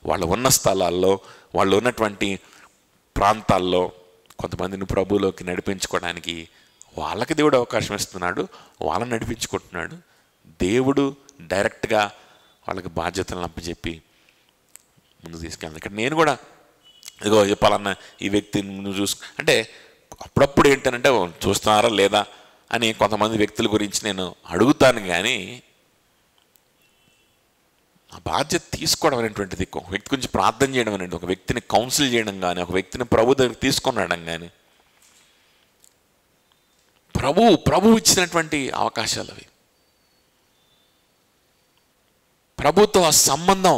వాళ్ళు ఉన్న స్థలాల్లో, వాళ్ళు ఉన్నటువంటి ప్రాంతాల్లో కొంతమందిని ప్రభువులోకి నడిపించుకోవడానికి వాళ్ళకి దేవుడు అవకాశం ఇస్తున్నాడు, వాళ్ళని నడిపించుకుంటున్నాడు. దేవుడు డైరెక్ట్గా వాళ్ళకి బాధ్యతలను అప్పచెప్పి ముందుకు తీసుకెళ్ళాలి. ఇక్కడ నేను కూడా ఇదిగో చెప్పాలన్న ఈ వ్యక్తిని నువ్వు అంటే అప్పుడప్పుడు ఏంటంటే చూస్తున్నారా లేదా అని కొంతమంది వ్యక్తుల గురించి నేను అడుగుతాను. కానీ ఆ బాధ్యత తీసుకోవడం అనేటువంటిది, ఒక వ్యక్తి గురించి ప్రార్థన చేయడం అనేది, ఒక వ్యక్తిని కౌన్సిల్ చేయడం కానీ, ఒక వ్యక్తిని ప్రభు దగ్గర తీసుకొని రావడం కానీ ప్రభు ఇచ్చినటువంటి అవకాశాలు అవి. ప్రభుతో ఆ సంబంధం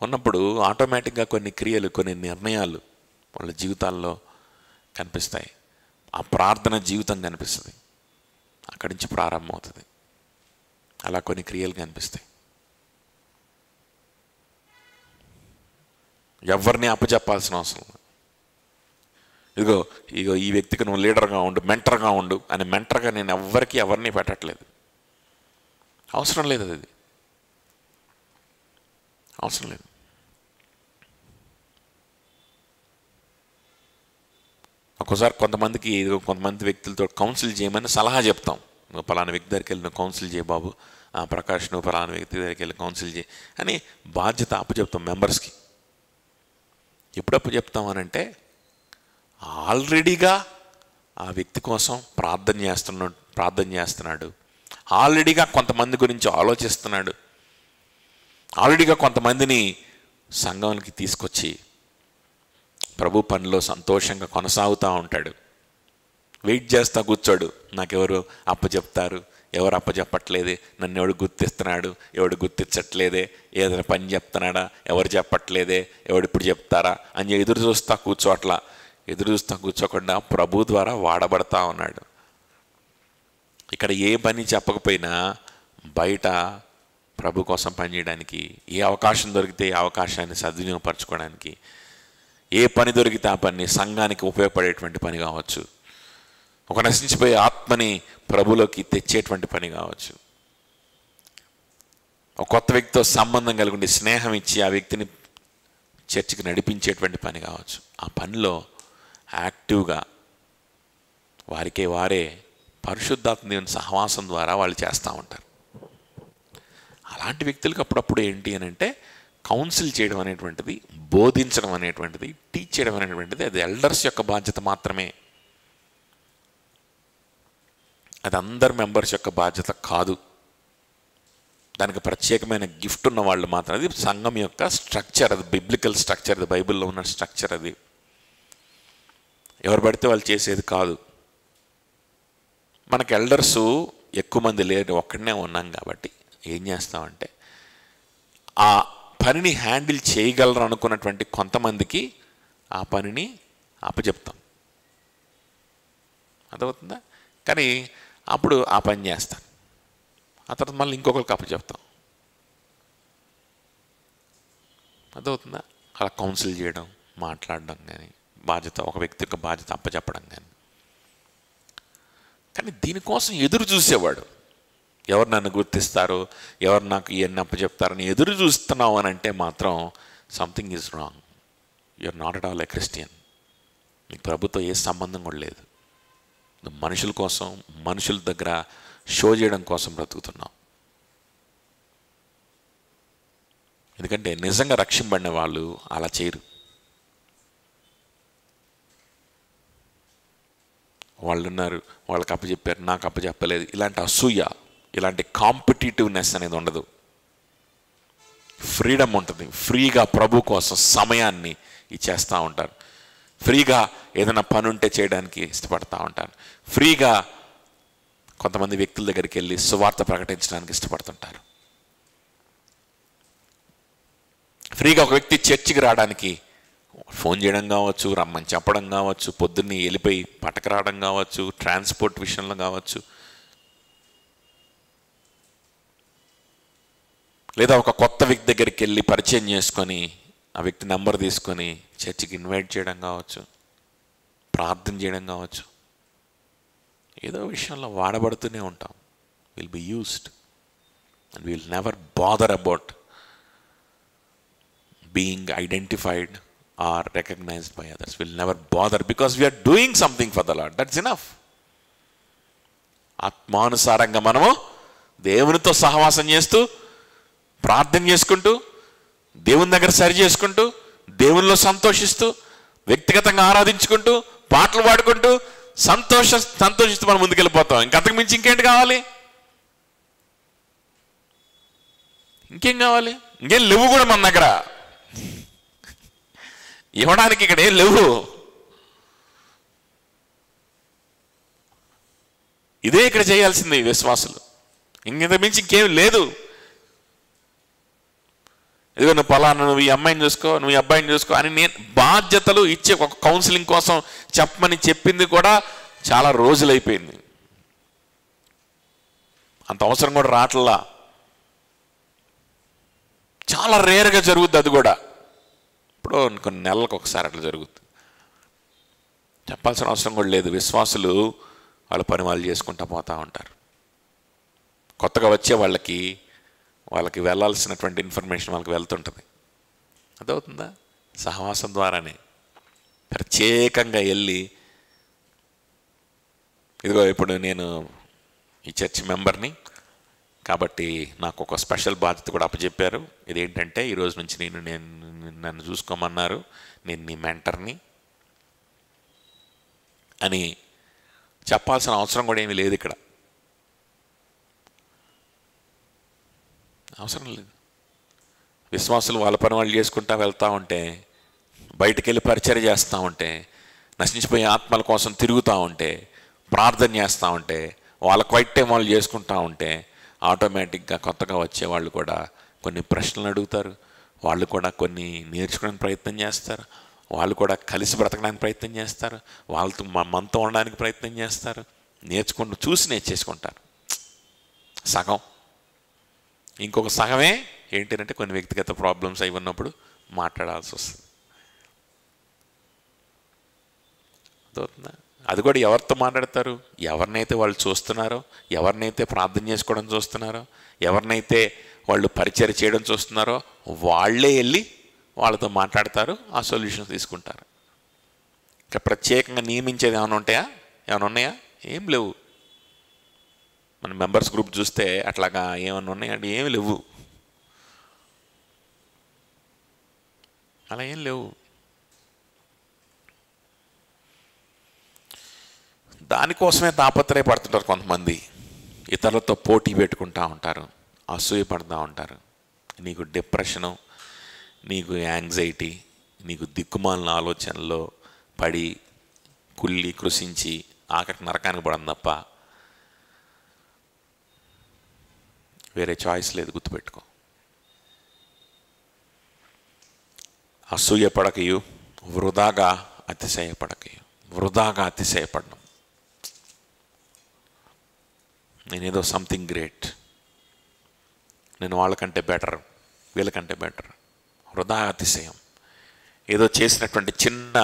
ఉన్నప్పుడు ఆటోమేటిక్గా కొన్ని క్రియలు, కొన్ని నిర్ణయాలు వాళ్ళ జీవితాల్లో కనిపిస్తాయి. ఆ ప్రార్థన జీవితం కనిపిస్తుంది, అక్కడి నుంచి ప్రారంభమవుతుంది. అలా కొన్ని క్రియలు కనిపిస్తాయి. ఎవరిని అప్పచెప్పాల్సిన అవసరం లేదు. ఇదిగో ఈ వ్యక్తికి నువ్వు లీడర్గా ఉండు, మెంటర్గా ఉండు అని మెంటర్గా నేను ఎవరిని పెట్టట్లేదు. అవసరం లేదు, అది అవసరం లేదు. ఒక్కోసారి కొంతమంది వ్యక్తులతో కౌన్సిల్ చేయమని సలహా చెప్తాం. నువ్వు పలానా వ్యక్తి దగ్గరికి వెళ్ళి నువ్వు కౌన్సిల్ చేయి బాబు, ప్రకాష్ నువ్వు పలానా వ్యక్తి దగ్గరికి వెళ్ళి కౌన్సిల్ చేయి అని బాధ్యత అప్పచెప్తాం మెంబర్స్కి. ఎప్పుడు అప్పచెప్తామనంటే ఆల్రెడీగా ఆ వ్యక్తి కోసం ప్రార్థన చేస్తున్నాడు, ఆల్రెడీగా కొంతమంది గురించి ఆలోచిస్తున్నాడు, ఆల్రెడీగా కొంతమందిని సంఘంలోకి తీసుకొచ్చి ప్రభు పనిలో సంతోషంగా కొనసాగుతూ ఉంటాడు. వెయిట్ చేస్తూ కూర్చోడు, నాకెవరు అప్పచెప్తారు, ఎవరు అప్పచెప్పట్లేదే, నన్ను ఎవడు గుర్తిస్తున్నాడు, ఎవడు గుర్తించట్లేదే, ఏదైనా పని చెప్తున్నాడా, ఎవరు చెప్పట్లేదే, ఎవడు ఇప్పుడు చెప్తారా అని ఎదురు చూస్తా కూర్చోట్లా. ఎదురు చూస్తా కూర్చోకుండా ప్రభు ద్వారా వాడబడతా ఉన్నాడు. ఇక్కడ ఏ పని చెప్పకపోయినా బయట ప్రభు కోసం పనిచేయడానికి, ఏ అవకాశం దొరికితే ఏ అవకాశాన్ని సద్వినియోగపరచుకోవడానికి, ఏ పని దొరికితే ఆ పని సంఘానికి ఉపయోగపడేటువంటి పని కావచ్చు, ఒక నశించిపోయే ఆత్మని ప్రభులోకి తెచ్చేటువంటి పని కావచ్చు, ఒక కొత్త వ్యక్తితో సంబంధం కలిగి ఉండి స్నేహం ఇచ్చి ఆ వ్యక్తిని చర్చికి నడిపించేటువంటి పని కావచ్చు, ఆ పనిలో యాక్టివ్గా వారికే వారే పరిశుద్ధాత్మ దేవుని సహవాసం ద్వారా వాళ్ళు చేస్తూ ఉంటారు. అలాంటి వ్యక్తులకు అప్పుడప్పుడు ఏంటి అని అంటే కౌన్సిల్ చేయడం అనేటువంటిది, బోధించడం అనేటువంటిది, టీచ్ చేయడం అనేటువంటిది అది ఎల్డర్స్ యొక్క బాధ్యత మాత్రమే. అది అందరు మెంబర్స్ యొక్క బాధ్యత కాదు. దానికి ప్రత్యేకమైన గిఫ్ట్ ఉన్న వాళ్ళు మాత్రం, అది సంఘం యొక్క స్ట్రక్చర్, అది బిబ్లికల్ స్ట్రక్చర్, అది బైబిల్లో ఉన్న స్ట్రక్చర్. అది ఎవరు పడితే వాళ్ళు చేసేది కాదు. మనకు ఎల్డర్సు ఎక్కువ మంది లేరు, ఒక్కడనే ఉన్నాం కాబట్టి ఏం చేస్తామంటే ఆ పనిని హ్యాండిల్ చేయగలరు అనుకున్నటువంటి కొంతమందికి ఆ పనిని అప్పచెప్తాం. అర్థమవుతుందా? కానీ అప్పుడు ఆ పని చేస్తాం, ఆ తర్వాత మళ్ళీ ఇంకొకరికి అప్పచెప్తాం. అర్థమవుతుందా? అలా కౌన్సిల్ చేయడం, మాట్లాడడం కానీ, బాధ్యత, ఒక వ్యక్తి యొక్క బాధ్యత అప్పచెప్పడం కానీ. కానీ దీనికోసం ఎదురు చూసేవాడు, ఎవరు నన్ను గుర్తిస్తారో, ఎవరు నాకు ఇవన్నీ అప్పచెప్తారని ఎదురు చూస్తున్నావు అని అంటే మాత్రం something is wrong. You're not at all a Christian. నీకు ప్రభుత్వం ఏ సంబంధం కూడా లేదు. నువ్వు మనుషుల కోసం, మనుషుల దగ్గర షో చేయడం కోసం బ్రతుకుతున్నావు. ఎందుకంటే నిజంగా రక్షింపబడిన వాళ్ళు అలా చేయరు. వాళ్ళు ఉన్నారు, వాళ్ళకి అప్పచెప్పారు, నాకు అప్పచెప్పలేదు, ఇలాంటి అసూయ, ఇలాంటి కాంపిటేటివ్నెస్ అనేది ఉండదు. ఫ్రీడమ్ ఉంటుంది. ఫ్రీగా ప్రభు కోసం సమయాన్ని ఇచ్చేస్తూ ఉంటారు. ఫ్రీగా ఏదైనా పని ఉంటే చేయడానికి ఇష్టపడతా ఉంటారు. ఫ్రీగా కొంతమంది వ్యక్తుల దగ్గరికి వెళ్ళి సువార్త ప్రకటించడానికి ఇష్టపడుతుంటారు. ఫ్రీగా ఒక వ్యక్తి చర్చికి రావడానికి ఫోన్ చేయడం కావచ్చు, రమ్మని చెప్పడం కావచ్చు, పొద్దున్నే వెళ్ళిపోయి పట్టక రావడం కావచ్చు, ట్రాన్స్పోర్ట్ విషయంలో కావచ్చు, లేదా ఒక కొత్త వ్యక్తి దగ్గరికి వెళ్ళి పరిచయం చేసుకొని ఆ వ్యక్తి నెంబర్ తీసుకొని చర్చికి ఇన్వైట్ చేయడం కావచ్చు, ప్రార్థన చేయడం కావచ్చు. ఏదో విషయంలో వాడబడుతూనే ఉంటాం. Will be used and will never bother about being identified or recognized by others. We'll never bother because we are doing something for the Lord. That's enough. ఆత్మానుసారంగా మనము దేవునితో సహవాసం చేస్తూ, ప్రార్థన చేసుకుంటూ, దేవుని దగ్గర సరి చేసుకుంటూ, దేవునిలో సంతోషిస్తూ, వ్యక్తిగతంగా ఆరాధించుకుంటూ, పాటలు పాడుకుంటూ సంతోషిస్తూ మనం ముందుకెళ్ళిపోతాం. ఇంకంతకు మించి ఇంకేంటి కావాలి? ఇంకేం కావాలి? ఇంకేం లేవు కూడా మన దగ్గర ఇవ్వడానికి. ఇక్కడ ఏం లేవు. ఇదే ఇక్కడ చేయాల్సింది విశ్వాసులు. ఇంత మించి ఇంకేం లేదు. ఇదిగో నువ్వు పలానా, నువ్వు ఈ అమ్మాయిని చూసుకో, నువ్వు ఈ అబ్బాయిని చూసుకో అని నేను బాధ్యతలు ఇచ్చే ఒక కౌన్సిలింగ్ కోసం చెప్పమని చెప్పింది కూడా చాలా రోజులైపోయింది. అంత అవసరం కూడా రాట్లా. చాలా రేర్గా జరుగుద్ది. అది కూడా ఇప్పుడు కొన్ని నెలలకు ఒకసారి అట్లా జరుగుతుంది. చెప్పాల్సిన అవసరం కూడా లేదు. విశ్వాసులు వాళ్ళ పని వాళ్ళు చేసుకుంటూ పోతూ ఉంటారు. కొత్తగా వచ్చే వాళ్ళకి వెళ్ళాల్సినటువంటి ఇన్ఫర్మేషన్ వాళ్ళకి వెళ్తుంటుంది. అదవుతుందా? సహవాసం ద్వారానే. ప్రత్యేకంగా వెళ్ళి ఇదిగో ఇప్పుడు నేను ఈ చర్చ్ మెంబర్ని కాబట్టి నాకు ఒక స్పెషల్ బాధ్యత కూడా అప్పచెప్పారు. ఇదేంటంటే ఈరోజు నుంచి నన్ను చూసుకోమన్నారు, నేను నీ మెంటర్ని అని చెప్పాల్సిన అవసరం కూడా ఏమీ లేదు. ఇక్కడ అవసరం లేదు. విశ్వాసులు వాళ్ళ పని వాళ్ళు చేసుకుంటూ వెళ్తూ ఉంటే, బయటికి వెళ్ళి పరిచర్య చేస్తూ ఉంటే, నశించిపోయే ఆత్మల కోసం తిరుగుతూ ఉంటే, ప్రార్థన చేస్తూ ఉంటే, వాళ్ళ క్వైట్ టైం వాళ్ళు చేసుకుంటూ ఉంటే ఆటోమేటిక్గా కొత్తగా వచ్చేవాళ్ళు కూడా కొన్ని ప్రశ్నలు అడుగుతారు, వాళ్ళు కూడా కొన్ని నేర్చుకోవడానికి ప్రయత్నం చేస్తారు, వాళ్ళు కూడా కలిసి బ్రతకడానికి ప్రయత్నం చేస్తారు, వాళ్ళతో మనతో ఉండడానికి ప్రయత్నం చేస్తారు, నేర్చుకుంటూ చూసి నేర్చేసుకుంటారు సగం. ఇంకొక సగమే ఏంటంటే కొన్ని వ్యక్తిగత ప్రాబ్లమ్స్ అవి ఉన్నప్పుడు మాట్లాడాల్సి వస్తుంది. అదవుతుందా? అది కూడా ఎవరితో మాట్లాడతారు? ఎవరినైతే వాళ్ళు చూస్తున్నారో, ఎవరినైతే ప్రార్థన చేసుకోవడం చూస్తున్నారో, ఎవరినైతే వాళ్ళు పరిచయం చేయడం చూస్తున్నారో వాళ్ళే వెళ్ళి వాళ్ళతో మాట్లాడతారు, ఆ సొల్యూషన్ తీసుకుంటారు. ఇంకా ప్రత్యేకంగా నియమించేది ఏమైనా ఉంటాయా? ఏమైనా ఉన్నాయా? ఏం లేవు. మన మెంబర్స్ గ్రూప్ చూస్తే అట్లాగా ఏమన్నా ఉన్నాయంటే ఏమి లేవు, అలా ఏం లేవు. దానికోసమే తాపత్రయపడుతుంటారు కొంతమంది. ఇతరులతో పోటీ పెట్టుకుంటూ ఉంటారు, అసూయపడుతూ ఉంటారు. నీకు డిప్రెషను, నీకు యాంగ్జైటీ, నీకు దిక్కుమాలిన ఆలోచనలో పడి కుళ్ళి కృషించి ఆఖరికి నరకానికి పడడం తప్ప వేరే చాయిస్ లేదు. గుర్తుపెట్టుకో. అసూయపడకయు, వృధాగా అతిశయపడకయు. వృధాగా అతిశయపడడం, నేనేదో సంథింగ్ గ్రేట్, నేను వాళ్ళకంటే బెటర్, వీళ్ళకంటే బెటర్. వృధా అతిశయం. ఏదో చేసినటువంటి చిన్న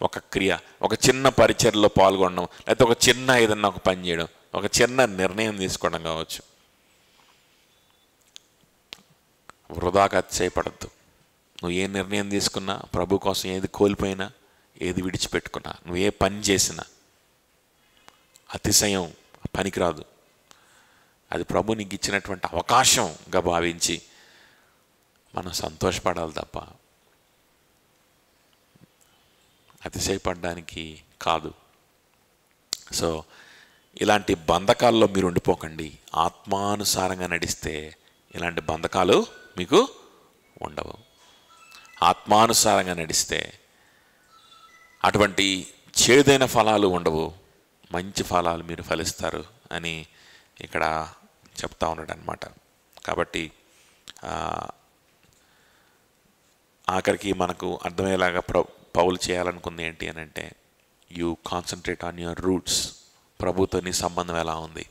ఒక క్రియ, ఒక చిన్న పరిచర్లో పాల్గొనడం, లేకపోతే ఒక చిన్న ఏదన్నా ఒక పని చేయడం, ఒక చిన్న నిర్ణయం తీసుకోవడం కావచ్చు. వృధాగా అతిశయపడద్దు. నువ్వు ఏ నిర్ణయం తీసుకున్నా, ప్రభు కోసం ఏది కోల్పోయినా, ఏది విడిచిపెట్టుకున్నా, నువ్వు ఏ పని చేసినా అతిశయం పనికిరాదు. అది ప్రభు నీకు ఇచ్చినటువంటి అవకాశంగా భావించి మనం సంతోషపడాలి తప్ప అతిశయపడడానికి కాదు. సో ఇలాంటి బంధకాల్లో మీరు ఉండిపోకండి. ఆత్మానుసారంగా నడిస్తే ఇలాంటి బంధకాలు మీకు ఉండవు. ఆత్మానుసారంగా నడిస్తే అటువంటి చేదైన ఫలాలు ఉండవు, మంచి ఫలాలు మీరు ఫలిస్తారు అని ఇక్కడ చెప్తా ఉన్నాడు అనమాట. కాబట్టి ఆఖరికి మనకు అర్థమయ్యేలాగా పౌలు చేయాలనుకుంది ఏంటి అని అంటే, you concentrate on your roots. ప్రభుతో నీ సంబంధం ఎలా ఉంది?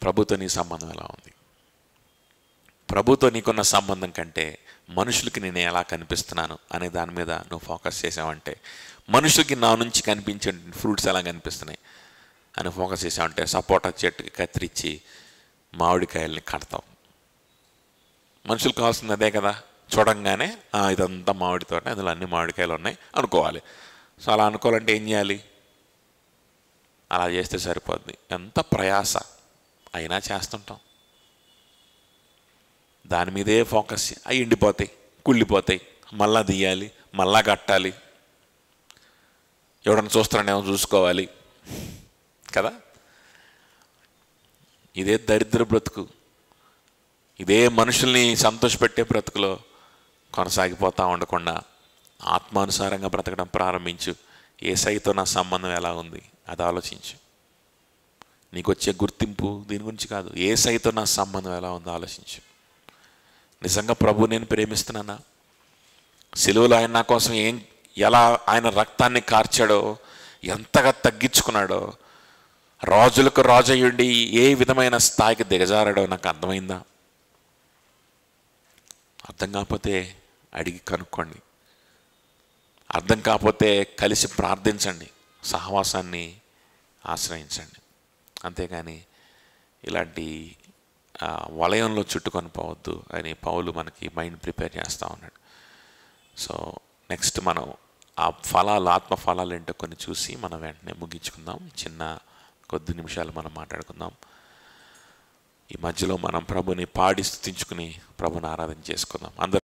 ప్రభుతో నీ సంబంధం ఎలా ఉంది? ప్రభుతో నీకున్న సంబంధం కంటే మనుషులకి నేను ఎలా కనిపిస్తున్నాను అనే దాని మీద నువ్వు ఫోకస్ చేసావంటే, మనుషులకి నా నుంచి కనిపించే ఫ్రూట్స్ ఎలా కనిపిస్తున్నాయి అని ఫోకస్ చేసామంటే, సపోటా చెట్టుకి కత్తిరించి మామిడికాయల్ని కడతాం. మనుషులకు కావాల్సింది అదే కదా. చూడంగానే ఇదంతా మామిడి తోట, అందులో అన్ని మామిడికాయలు ఉన్నాయి అనుకోవాలి. సో అలా అనుకోవాలంటే ఏం చేయాలి? అలా చేస్తే సరిపోద్ది. ఎంత ప్రయాస అయినా చేస్తుంటాం. దాని మీదే ఫోకస్. అవి ఎండిపోతాయి, కుళ్ళిపోతాయి, మళ్ళా తీయాలి, మళ్ళా కట్టాలి, ఎవడన్నా చూస్తాడేమో చూసుకోవాలి కదా. ఇదే దరిద్ర బ్రతుకు. ఇదే మనుషుల్ని సంతోషపెట్టే బ్రతుకులో కొనసాగిపోతూ ఉండకుండా ఆత్మానుసారంగా బ్రతకడం ప్రారంభించు. యేసయ్యతో నా సంబంధం ఎలా ఉంది అది ఆలోచించు. నీకు వచ్చే గుర్తింపు దీని గురించి కాదు, యేసయ్యతో నా సంబంధం ఎలా ఉందో ఆలోచించు. నిజంగా ప్రభు నేను ప్రేమిస్తున్నానా? సిలువలో ఆయన నా కోసం ఎలా ఆయన రక్తాన్ని కార్చాడో, ఎంతగా తగ్గించుకున్నాడో, రాజులకు రాజయ్యుండి ఏ విధమైన స్థాయికి దిగజారాడో నాకు అర్థమైందా? అర్థం కాకపోతే అడిగి కనుక్కోండి. అర్థం కాకపోతే కలిసి ప్రార్థించండి, సహవాసాన్ని ఆశ్రయించండి. అంతేగాని ఇలాంటి వలయంలో చుట్టుకొని పోవద్దు అని పౌలు మనకి మైండ్ ప్రిపేర్ చేస్తూ ఉన్నాడు. సో నెక్స్ట్ మనం ఆ ఫలాలు, ఆత్మ ఫలాలు ఏంటో కొన్ని చూసి మనం వెంటనే ముగించుకుందాం. చిన్న కొద్ది నిమిషాలు మనం మాట్లాడుకుందాం. ఈ మధ్యలో మనం ప్రభుని పాడి స్తుతించుకుని ప్రభుని ఆరాధన చేసుకుందాం. అందరూ